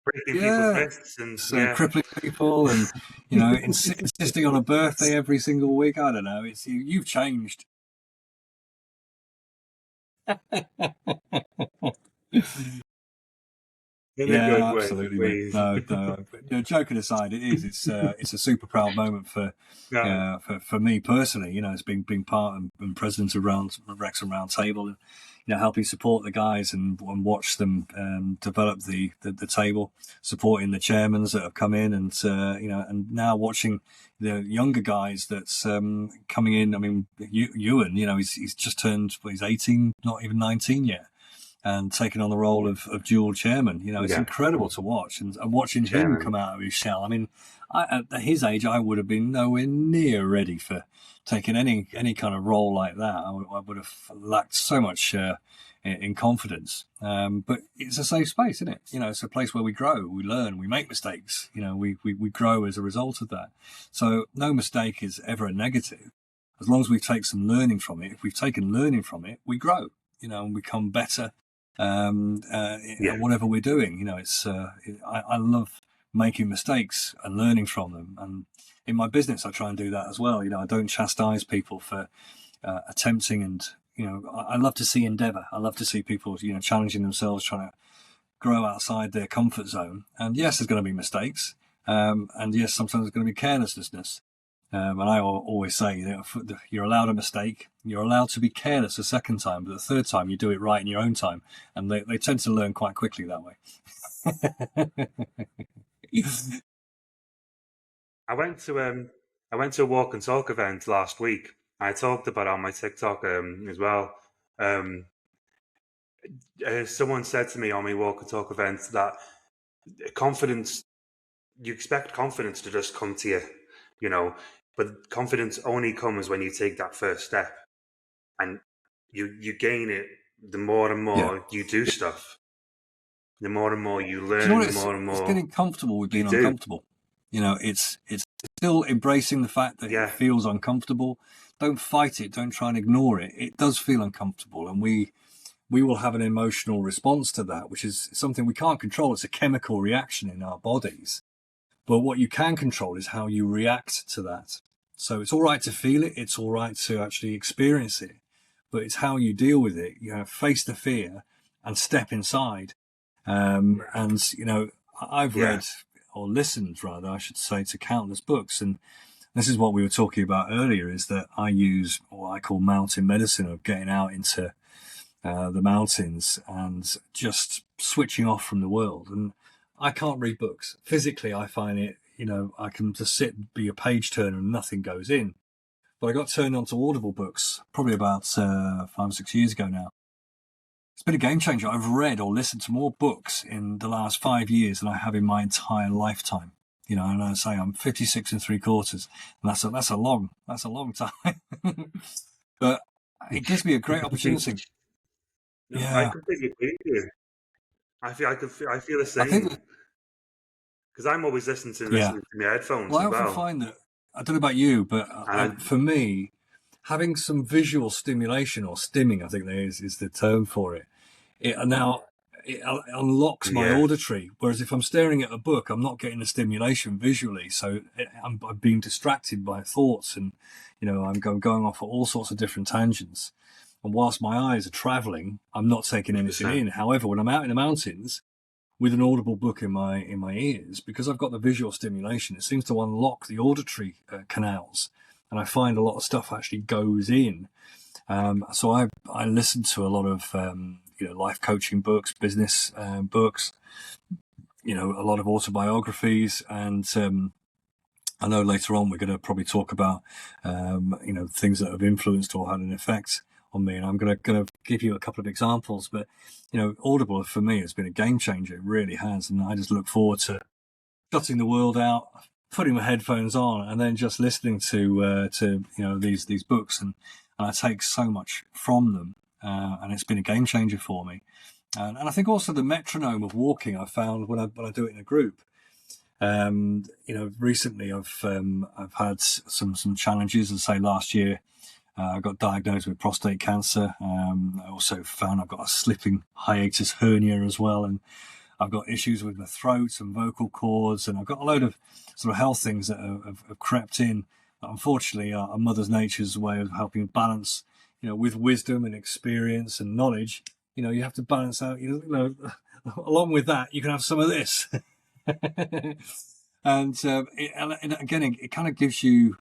breaking people's wrists and crippling people, and you know, insisting on a birthday every single week. I don't know. It's you've changed. Yeah, absolutely. No. You know, joking aside, it's a super proud moment for me personally. You know, it's being part and president of Wrexham Round Table, and you know, helping support the guys and watch them develop the table, supporting the chairmans that have come in, and you know, and now watching the younger guys that's coming in. I mean, Ewan, you know, he's just turned, he's 18, not even 19 yet, and taking on the role of dual chairman. You know, it's incredible to watch, and watching him come out of his shell. I mean, at his age, I would have been nowhere near ready for taking any kind of role like that. I would have lacked so much in confidence. But it's a safe space, isn't it? You know, it's a place where we grow, we learn, we make mistakes. You know, we grow as a result of that. So no mistake is ever a negative, as long as we take some learning from it. If we've taken learning from it, we grow, you know, and become better. Whatever we're doing, you know, it's I love making mistakes and learning from them. And in my business, I try and do that as well. You know, I don't chastise people for attempting, and you know, I love to see endeavour. I love to see people, you know, challenging themselves, trying to grow outside their comfort zone. And yes, there's going to be mistakes, and yes, sometimes there's going to be carelessness. And I always say, you know, you're allowed a mistake. You're allowed to be careless a second time, but the third time you do it right in your own time. And they tend to learn quite quickly that way. I went to a walk and talk event last week. I talked about it on my TikTok as well. Someone said to me on my walk and talk event that you expect confidence to just come to you, you know, but confidence only comes when you take that first step, and you gain it the more and more you do stuff. The more and more you learn, the more and more it's getting comfortable with being uncomfortable. You know, it's still embracing the fact that Yeah. it feels uncomfortable. Don't fight it. Don't try and ignore it. It does feel uncomfortable, and we will have an emotional response to that, which is something we can't control. It's a chemical reaction in our bodies. But what you can control is how you react to that. So it's all right to feel it. It's all right to actually experience it. But it's how you deal with it. You have face the fear and step inside. And, I've read, or listened rather, I should say, to countless books. And this is what we were talking about earlier, is that I use what I call mountain medicine, of getting out into the mountains and just switching off from the world. And I can't read books. Physically, I find it, I can just sit and be a page turner and nothing goes in. But I got turned on to Audible books probably about 5 or 6 years ago now. It's been a game changer. I've read or listened to more books in the last 5 years than I have in my entire lifetime. And I say I'm 56 3/4, and that's a long time. But it gives me a great opportunity. No, Yeah, I completely agree with you. I feel the same, because I'm always listening to my headphones Well, I as well. often find that, I don't know about you, but for me, having some visual stimulation, or stimming, I think there is the term for it. It unlocks my auditory. Whereas if I'm staring at a book, I'm not getting the stimulation visually. So I'm being distracted by thoughts, and I'm going off at all sorts of different tangents. And whilst my eyes are travelling, I'm not taking anything in. However, when I'm out in the mountains with an audible book in my ears, because I've got the visual stimulation, it seems to unlock the auditory canals, and I find a lot of stuff actually goes in. So I listen to a lot of life coaching books, business books, a lot of autobiographies, and I know later on we're going to probably talk about things that have influenced or had an effect on me, and I'm going to give you a couple of examples. But Audible for me has been a game changer. It really has, and I just look forward to shutting the world out, putting my headphones on, and then just listening to these books, and I take so much from them, and it's been a game changer for me. And I think also the metronome of walking, I found when I do it in a group. Recently I've had some challenges. As I say, last year I got diagnosed with prostate cancer. I also found I've got a slipping hiatus hernia as well, and I've got issues with my throat and vocal cords, and I've got a load of sort of health things that have crept in. But unfortunately, our Mother's Nature's way of helping balance, with wisdom and experience and knowledge, you have to balance out, along with that, you can have some of this. And again, it kind of gives you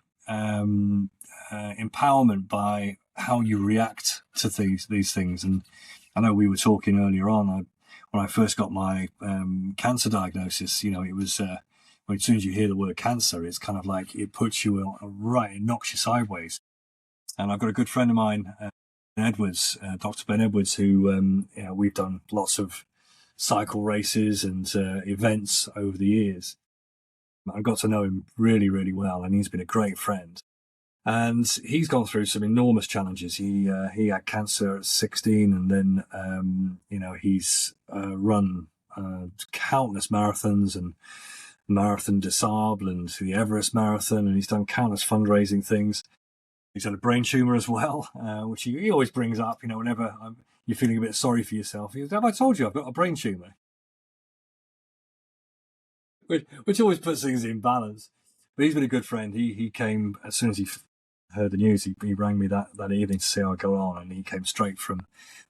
empowerment by how you react to these things. And I know we were talking earlier on, when I first got my cancer diagnosis, it was when as soon as you hear the word cancer, it's kind of like it puts you right, it knocks you sideways. And I've got a good friend of mine, Edwards, Dr. Ben Edwards, who we've done lots of cycle races and events over the years. I got to know him really, really well, and he's been a great friend. And he's gone through some enormous challenges. He had cancer at 16, and then he's run countless marathons and Marathon des Sables and the Everest Marathon, and he's done countless fundraising things. He's had a brain tumor as well, which he always brings up, whenever you're feeling a bit sorry for yourself. He goes, "Have I told you I've got a brain tumor?" Which always puts things in balance. But he's been a good friend. He came as soon as he heard the news. He rang me that evening to see how I got on, and he came straight from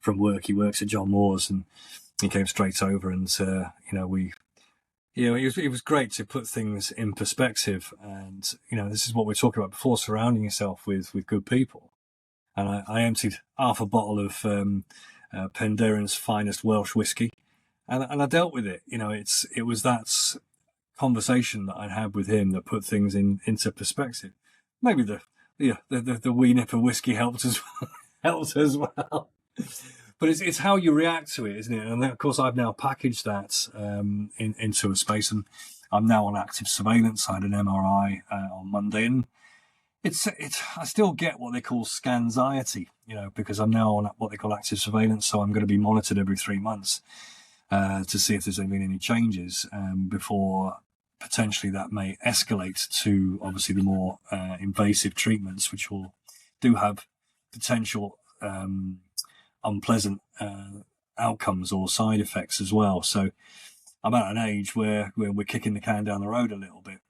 work. He works at John Moore's, and he came straight over, and it was great to put things in perspective. And this is what we were talking about before: surrounding yourself with good people. And I emptied half a bottle of Penderyn's finest Welsh whiskey, and I dealt with it. It was that conversation that I'd had with him that put things into perspective. Maybe the wee nip of whiskey helped as well. But it's how you react to it, isn't it? And of course, I've now packaged that into a space, and I'm now on active surveillance. I had an MRI on Monday, and I still get what they call scanxiety, because I'm now on what they call active surveillance. So I'm going to be monitored every 3 months to see if there's been any changes before potentially that may escalate to obviously the more invasive treatments, which do have potential unpleasant outcomes or side effects as well. So I'm at an age where we're kicking the can down the road a little bit,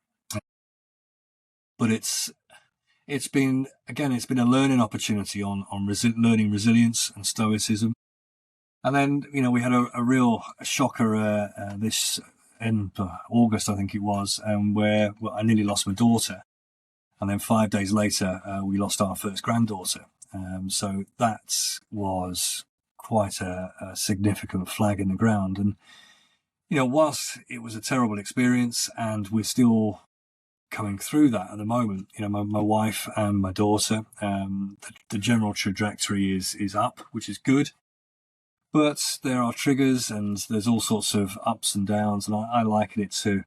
but it's been a learning opportunity on learning resilience and stoicism. And then, we had a real shocker this end of August, I think it was, where I nearly lost my daughter. And then 5 days later, we lost our first granddaughter. So that was quite a significant flag in the ground. And, whilst it was a terrible experience and we're still coming through that at the moment, my wife and my daughter, the general trajectory is up, which is good. But there are triggers and there's all sorts of ups and downs. And I liken it to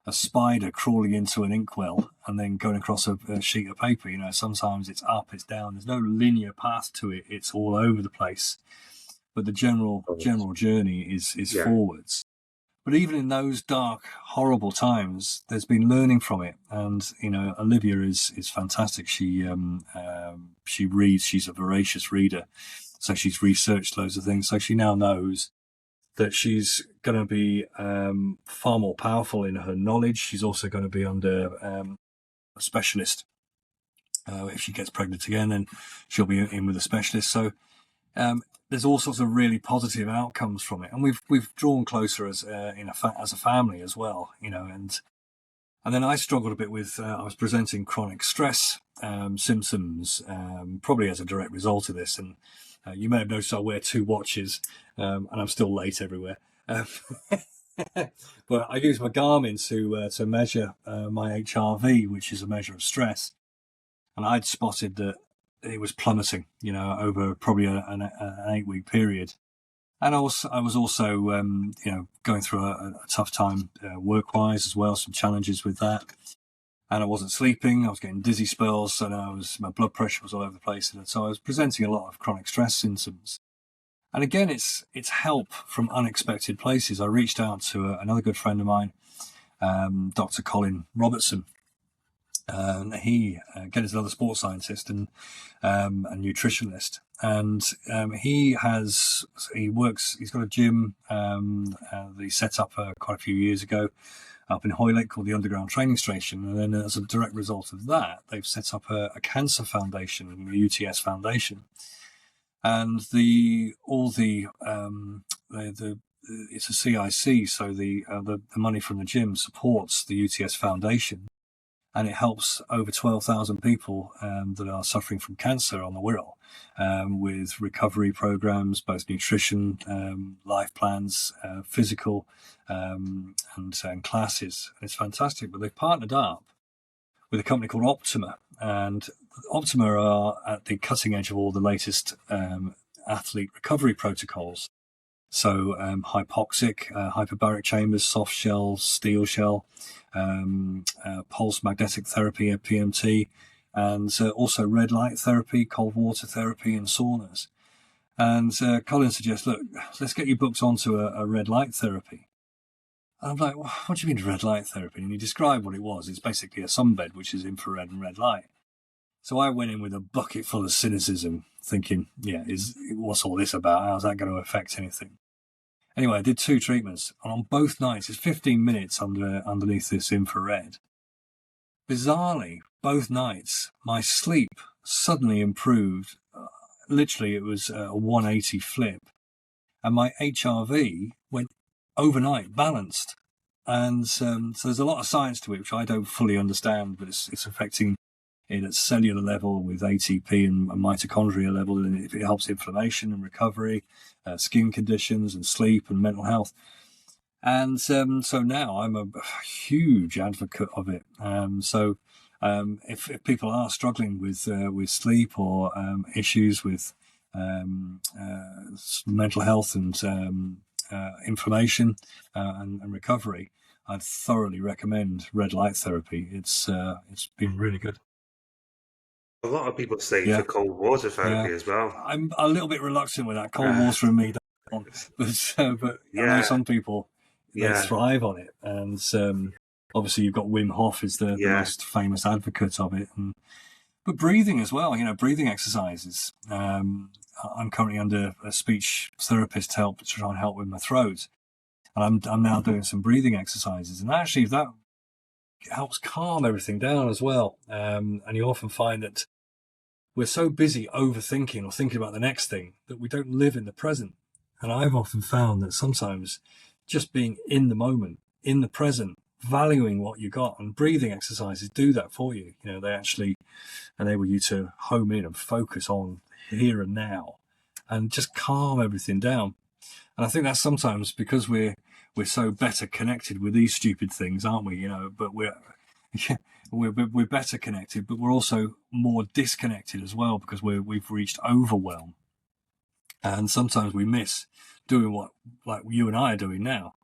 a spider crawling into an inkwell and then going across a sheet of paper. Sometimes it's up, it's down. There's no linear path to it. It's all over the place. But the general journey is forwards. But even in those dark, horrible times, there's been learning from it. And, Olivia is fantastic. She reads. She's a voracious reader. So she's researched loads of things. So she now knows that she's going to be far more powerful in her knowledge. She's also going to be under a specialist. If she gets pregnant again, then she'll be in with a specialist. So there's all sorts of really positive outcomes from it, and we've drawn closer as a family as well. And then I struggled a bit with I was presenting chronic stress symptoms, probably as a direct result of this. And you may have noticed I wear 2 watches, and I'm still late everywhere. But I use my Garmin to measure my HRV, which is a measure of stress. And I'd spotted that it was plummeting, over probably an 8-week period. And I was also, going through a tough time work-wise as well, some challenges with that. And I wasn't sleeping. I was getting dizzy spells, and my blood pressure was all over the place. And so I was presenting a lot of chronic stress symptoms. And again, it's help from unexpected places. I reached out to another good friend of mine, Dr. Colin Robertson. He again is another sports scientist and a nutritionist, and he's got a gym that he set up quite a few years ago up in Hoylake called the Underground Training Station. And then as a direct result of that, they've set up a cancer foundation, the UTS Foundation. And it's a CIC, so the money from the gym supports the UTS Foundation, and it helps over 12,000 people that are suffering from cancer on the Wirral with recovery programs, both nutrition, life plans, physical, and classes. It's fantastic. But they've partnered up with a company called Optima, and Optima are at the cutting edge of all the latest athlete recovery protocols. So hypoxic, hyperbaric chambers, soft shell, steel shell, pulse magnetic therapy, PMT, and also red light therapy, cold water therapy, and saunas. And Colin suggests, look, let's get you booked onto a red light therapy. And I'm like, well, what do you mean red light therapy? And he described what it was. It's basically a sunbed, which is infrared and red light. So I went in with a bucket full of cynicism, thinking, what's all this about? How's that going to affect anything? Anyway, I did 2 treatments, and on both nights, it's 15 minutes underneath this infrared. Bizarrely, both nights, my sleep suddenly improved. Literally, it was a 180 flip, and my HRV went overnight balanced. And so there's a lot of science to it, which I don't fully understand, but it's affecting it at cellular level with ATP and mitochondria level, and it helps inflammation and recovery, skin conditions and sleep and mental health. And so now I'm a huge advocate of it. If people are struggling with sleep or issues with mental health and inflammation and recovery, I'd thoroughly recommend red light therapy. It's been really good. A lot of people say for cold water therapy as well. I'm a little bit reluctant with that. Cold water and me, but I know some people they thrive on it, and Obviously, you've got Wim Hof is the Yeah. most famous advocate of it. But breathing as well, breathing exercises. I'm currently under a speech therapist to try and help with my throat. And I'm now doing some breathing exercises. And actually, that helps calm everything down as well. And you often find that we're so busy overthinking or thinking about the next thing that we don't live in the present. And I've often found that sometimes just being in the moment, in the present, valuing what you got, and breathing exercises do that for you. They actually enable you to home in and focus on here and now and just calm everything down. And I think that's sometimes because we're so better connected with these stupid things, aren't we? But we're better connected, but we're also more disconnected as well because we've reached overwhelm. And sometimes we miss doing what like you and I are doing now,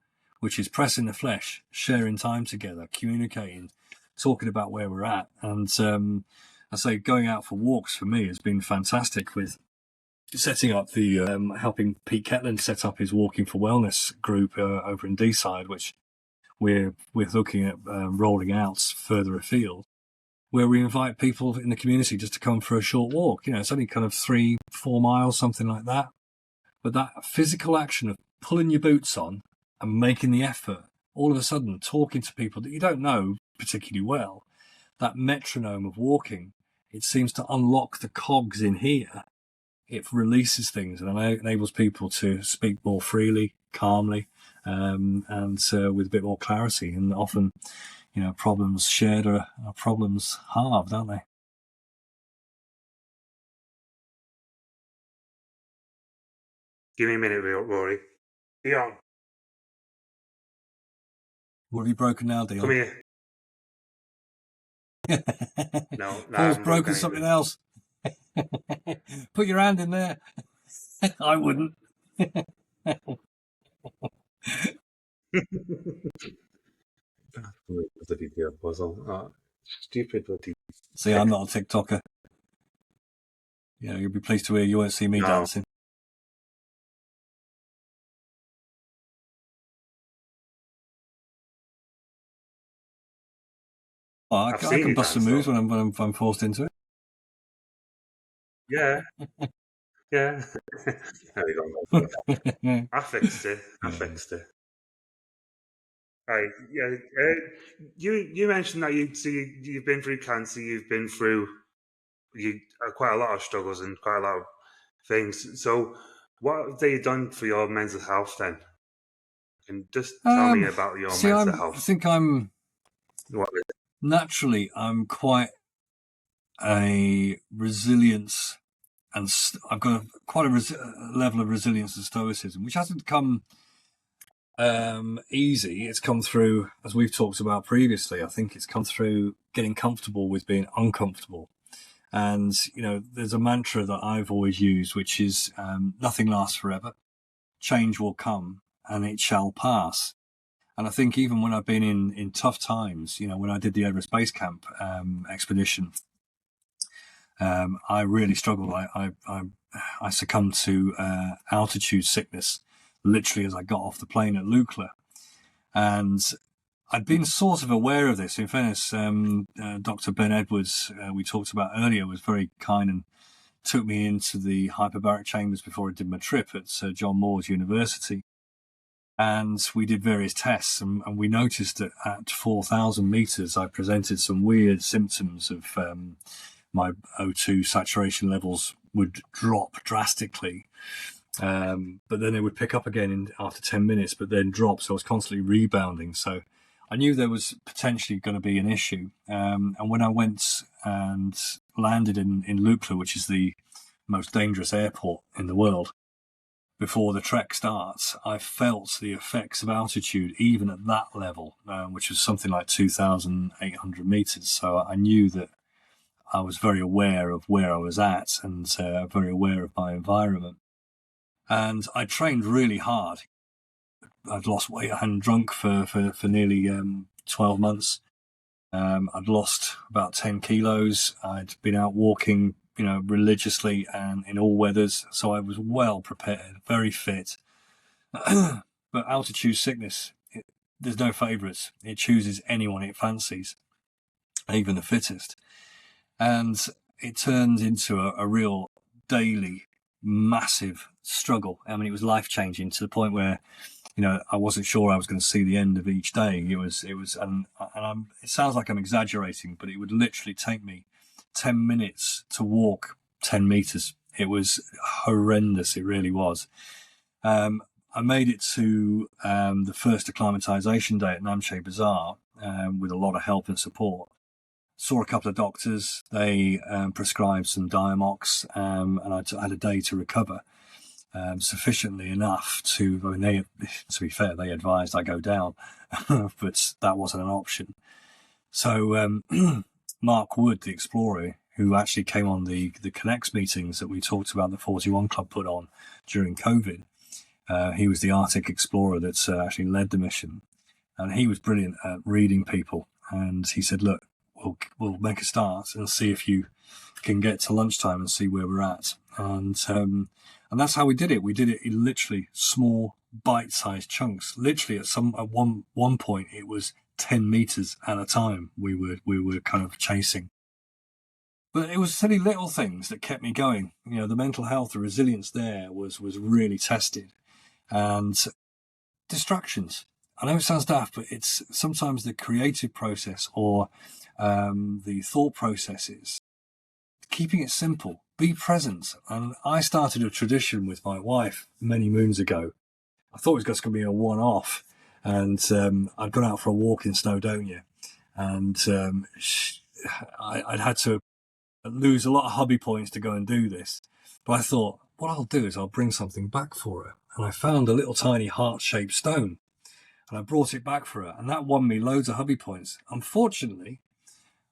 which is pressing the flesh, sharing time together, communicating, talking about where we're at. And I say going out for walks for me has been fantastic with setting up the helping Pete Ketland set up his Walking for Wellness group over in Deeside, which we're looking at rolling out further afield, where we invite people in the community just to come for a short walk. It's only kind of 3-4 miles, something like that. But that physical action of pulling your boots on and making the effort, all of a sudden talking to people that you don't know particularly well, that metronome of walking, it seems to unlock the cogs in here. It releases things and enables people to speak more freely, calmly, and with a bit more clarity. And often, problems shared are problems halved, aren't they? Give me a minute, Rory. Dion. What have you broken now, Dion? Come here. No, Paul's broken something else. Put your hand in there. I wouldn't. Bloody puzzle. Oh, stupid bloody. See, I'm not a TikToker. You'll be pleased to hear you won't see me dancing. Well, I can bust some moves when I'm forced into it. Yeah. Yeah. I fixed it. Right. Yeah. You mentioned that you've been through cancer. You've been through quite a lot of struggles and quite a lot of things. So, what have they done for your mental health then? And just tell me about your mental health. I think naturally I'm quite a resilience, and I've got quite a level of resilience and stoicism, which hasn't come easy. It's come through, as we've talked about previously, I think it's come through getting comfortable with being uncomfortable. And, there's a mantra that I've always used, which is nothing lasts forever. Change will come and it shall pass. And I think even when I've been in tough times, when I did the Everest Base Camp expedition, I really struggled. I succumbed to altitude sickness literally as I got off the plane at Lukla. And I'd been sort of aware of this. In fairness, Dr. Ben Edwards, we talked about earlier, was very kind and took me into the hyperbaric chambers before I did my trip at John Moores University. And we did various tests, and we noticed that at 4,000 meters, I presented some weird symptoms of my O2 saturation levels would drop drastically. But then they would pick up again after 10 minutes, but then drop. So I was constantly rebounding. So I knew there was potentially going to be an issue. And when I went and landed in Lukla, which is the most dangerous airport in the world, before the trek starts, I felt the effects of altitude even at that level, which was something like 2,800 meters. So I knew that I was very aware of where I was at and very aware of my environment. And I trained really hard. I'd lost weight. I hadn't drunk for nearly 12 months. I'd lost about 10 kilos. I'd been out walking, religiously and in all weathers. So I was well prepared, very fit. But altitude sickness, there's no favourites. It chooses anyone it fancies, even the fittest. And it turned into a real daily, massive struggle. I mean, it was life-changing to the point where, I wasn't sure I was going to see the end of each day. It sounds like I'm exaggerating, but it would literally take me 10 minutes to walk 10 meters. It was horrendous. It really was. I made it to the first acclimatization day at Namche Bazaar with a lot of help and support. Saw a couple of doctors. They prescribed some Diamox, and I had a day to recover. Sufficiently enough to be fair, they advised I go down, but that wasn't an option. So Mark Wood, the explorer, who actually came on the Connects meetings that we talked about, the 41 Club put on during COVID, he was the Arctic explorer that actually led the mission, and he was brilliant at reading people. And he said, look, we'll make a start and see if you can get to lunchtime and see where we're at. And that's how we did it. We did it in literally small, bite-sized chunks. Literally, at one point, it was 10 meters at a time we were kind of chasing. But it was silly little things that kept me going. The mental health, the resilience there was really tested. And distractions. I know it sounds daft, but it's sometimes the creative process or the thought processes. Keeping it simple. Be present. And I started a tradition with my wife many moons ago. I thought it was just going to be a one-off. And I'd gone out for a walk in Snowdonia. And I'd had to lose a lot of hobby points to go and do this. But I thought, what I'll do is I'll bring something back for her. And I found a little tiny heart-shaped stone. And I brought it back for her. And that won me loads of hobby points. Unfortunately,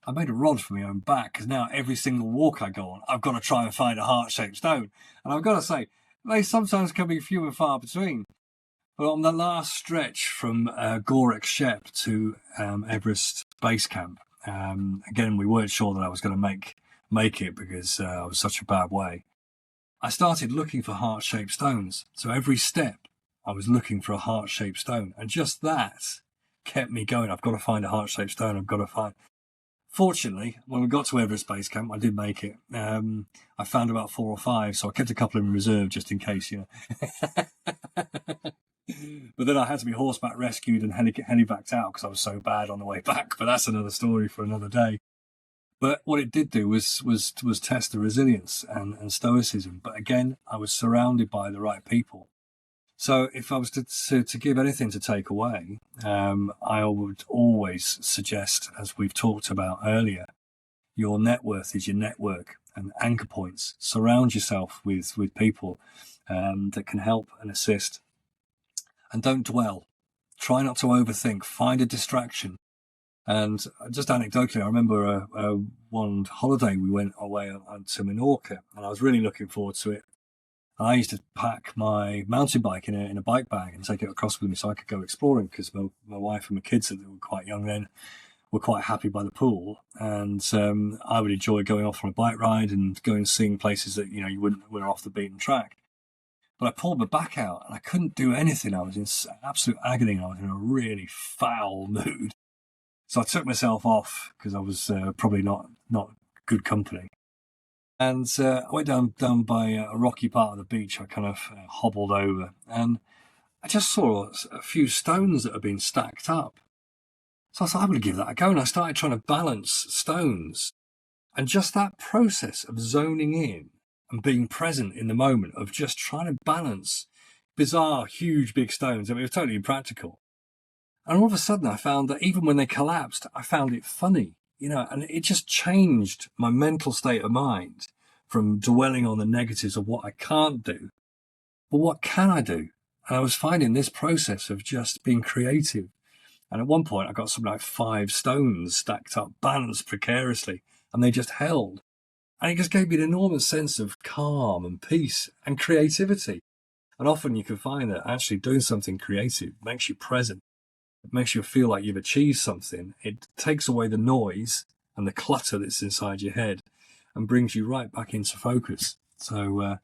I made a rod for my own back, because now every single walk I go on, I've got to try and find a heart-shaped stone. And I've got to say, they sometimes can be few and far between. But on the last stretch from Gorek Shep to Everest Base Camp, again, we weren't sure that I was going to make it because I was such a bad way. I started looking for heart-shaped stones. So every step, I was looking for a heart-shaped stone. And just that kept me going. I've got to find a heart-shaped stone. Fortunately, when we got to Everest Base Camp, I did make it. I found about 4 or 5, so I kept a couple in reserve just in case, But then I had to be horseback rescued and heli-backed out because I was so bad on the way back. But that's another story for another day. But what it did do was test the resilience and stoicism. But again, I was surrounded by the right people. So if I was to give anything to take away, I would always suggest, as we've talked about earlier, your net worth is your network and anchor points. Surround yourself with people that can help and assist. And don't dwell. Try not to overthink. Find a distraction. And just anecdotally, I remember one holiday we went away to Menorca, and I was really looking forward to it. I used to pack my mountain bike in a bike bag and take it across with me so I could go exploring, because my wife and my kids, that were quite young then, were quite happy by the pool. And I would enjoy going off on a bike ride and going and seeing places that, you were off the beaten track. But I pulled my back out and I couldn't do anything. I was in absolute agony. I was in a really foul mood. So I took myself off because I was probably not good company. And I went down by a rocky part of the beach. I kind of hobbled over, and I just saw a few stones that had been stacked up. So I thought, I'm going to give that a go. And I started trying to balance stones. And just that process of zoning in and being present in the moment, of just trying to balance bizarre, huge, big stones. I mean, it was totally impractical. And all of a sudden I found that even when they collapsed, I found it funny, and it just changed my mental state of mind from dwelling on the negatives of what I can't do. But what can I do? And I was finding this process of just being creative. And at one point I got something like 5 stones stacked up, balanced precariously, and they just held. And it just gave me an enormous sense of calm and peace and creativity. And often you can find that actually doing something creative makes you present. It makes you feel like you've achieved something. It takes away the noise and the clutter that's inside your head and brings you right back into focus. So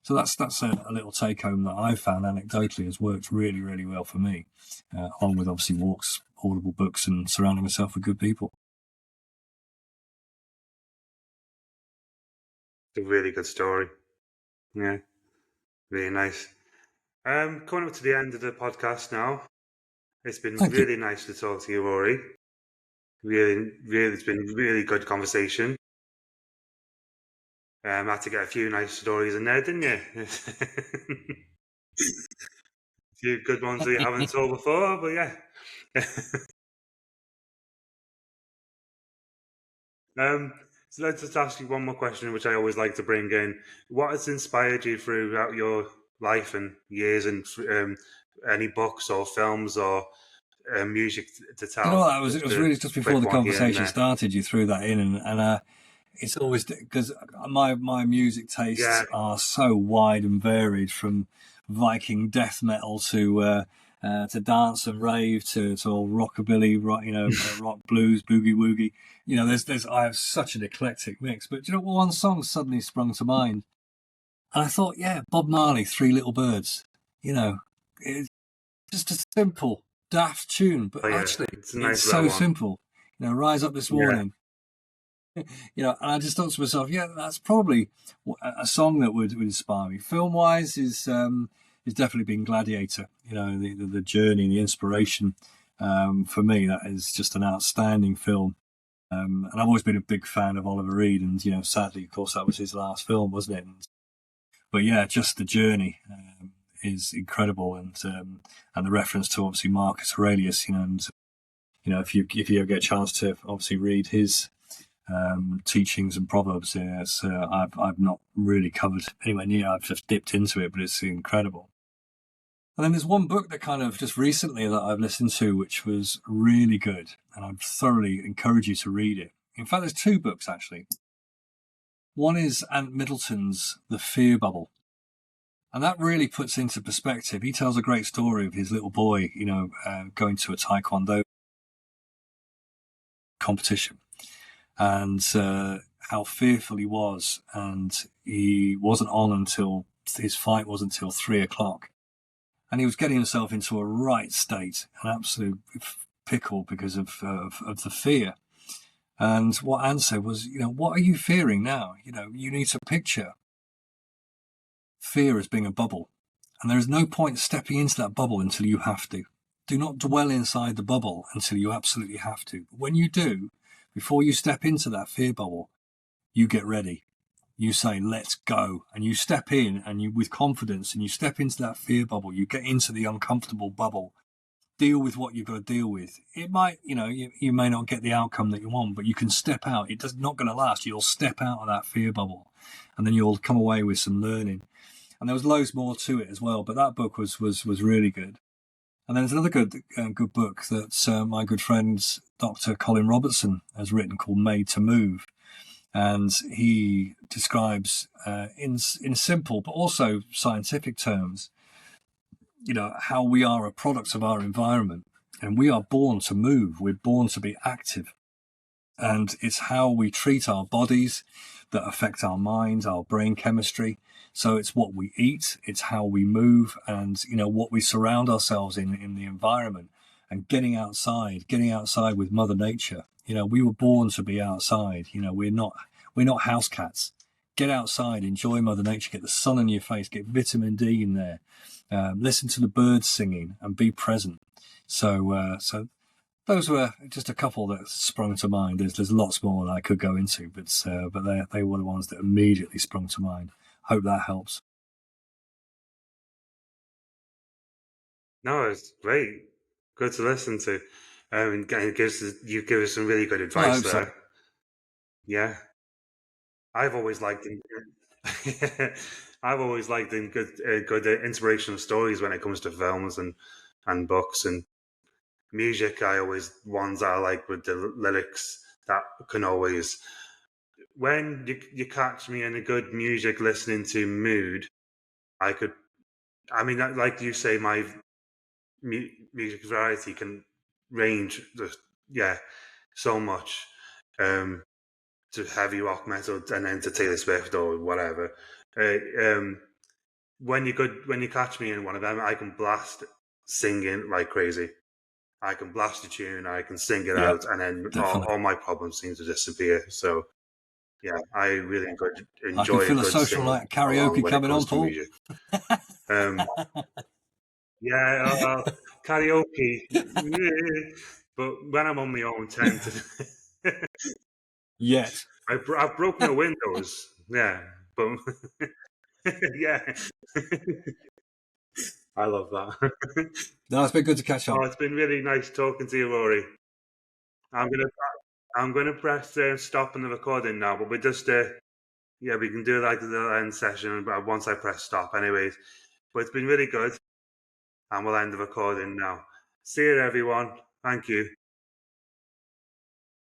So that's a little take home that I've found anecdotally has worked really, really well for me, along with obviously walks, audible books, and surrounding myself with good people. It's a really good story. Yeah, really nice. Coming up to the end of the podcast now. It's been Thank you. really nice to talk to you, Rory. Really, really, it's been really good conversation. Had to get a few nice stories in there, didn't you? A few good ones that you haven't told before, but yeah. So let's just ask you one more question, which I always like to bring in. What has inspired you throughout your life and years, and any books or films or music to tell? You know what? It was really just before the conversation started. You threw that in, and it's always because my music tastes are so wide and varied, from Viking death metal to dance and rave to all rockabilly, rock, rock, blues, boogie woogie. I have such an eclectic mix. But one song suddenly sprung to mind, and I thought, yeah, Bob Marley, Three Little Birds. It's just a simple, daft tune, but actually it's so simple. Rise Up This Morning. And I just thought to myself, yeah, that's probably a song that would inspire me. Film-wise is definitely been Gladiator. The journey and the inspiration for me, that is just an outstanding film. And I've always been a big fan of Oliver Reed, and sadly, of course, that was his last film, wasn't it? But yeah, just the journey is incredible, and the reference to obviously Marcus Aurelius, and if you ever get a chance to obviously read his teachings and proverbs, I've not really covered anywhere near. I've just dipped into it, but it's incredible. And then there's one book that kind of just recently that I've listened to, which was really good, and I'd thoroughly encourage you to read it. In fact, there's two books actually. One is Ant Middleton's The Fear Bubble. And that really puts into perspective. He tells a great story of his little boy, going to a taekwondo competition, and how fearful he was. And he wasn't on until his fight was until 3:00. And he was getting himself into a right state, an absolute pickle because of the fear. And what Ant said was, what are you fearing now? You need to picture fear as being a bubble. And there is no point stepping into that bubble until you have to. Do not dwell inside the bubble until you absolutely have to. But when you do, before you step into that fear bubble, you get ready. You say, let's go. And you step in, and you, with confidence, and you step into that fear bubble. You get into the uncomfortable bubble. Deal with what you've got to deal with. It might, you may not get the outcome that you want, but you can step out. It's not going to last. You'll step out of that fear bubble, and then you'll come away with some learning. And there was loads more to it as well, but that book was really good. And then there's another good book that my good friend Dr. Colin Robertson has written called Made to Move, and he describes in simple but also scientific terms, how we are a product of our environment, and we are born to move. We're born to be active, and it's how we treat our bodies that affect our minds, our brain chemistry. So it's what we eat, it's how we move, and what we surround ourselves in the environment, and getting outside with Mother Nature. We were born to be outside. We're not house cats. Get outside, enjoy Mother Nature, get the sun on your face, get vitamin D in there, listen to the birds singing, and be present. So those were just a couple that sprung to mind. There's lots more that I could go into, but they were the ones that immediately sprung to mind. Hope that helps. No, it's great. Good to listen to. You give us some really good advice there. So. Yeah. I've always liked good inspirational stories when it comes to films and books and music. Ones I like with the lyrics that can always, when you catch me in a good music listening to mood, like you say, my music variety can range so much, to heavy rock metal and then to Taylor Swift or whatever. when you catch me in one of them, I can blast singing like crazy. I can blast a tune, I can sing it Yeah, out, and then definitely. all my problems seem to disappear. So yeah, I really I can enjoy a feel a good social sing like along karaoke when it coming comes on, to Paul. music. Yeah, karaoke, but when I'm on my own, tend to. Yet. I've broken the windows. Yeah, but yeah, I love that. No, it's been good to catch up. Oh, it's been really nice talking to you, Rory. I'm gonna I'm gonna press stop on the recording now, but we just yeah, we can do like the end session, but once I press stop, anyways. But it's been really good, and we'll end the recording now. See you, everyone. Thank you.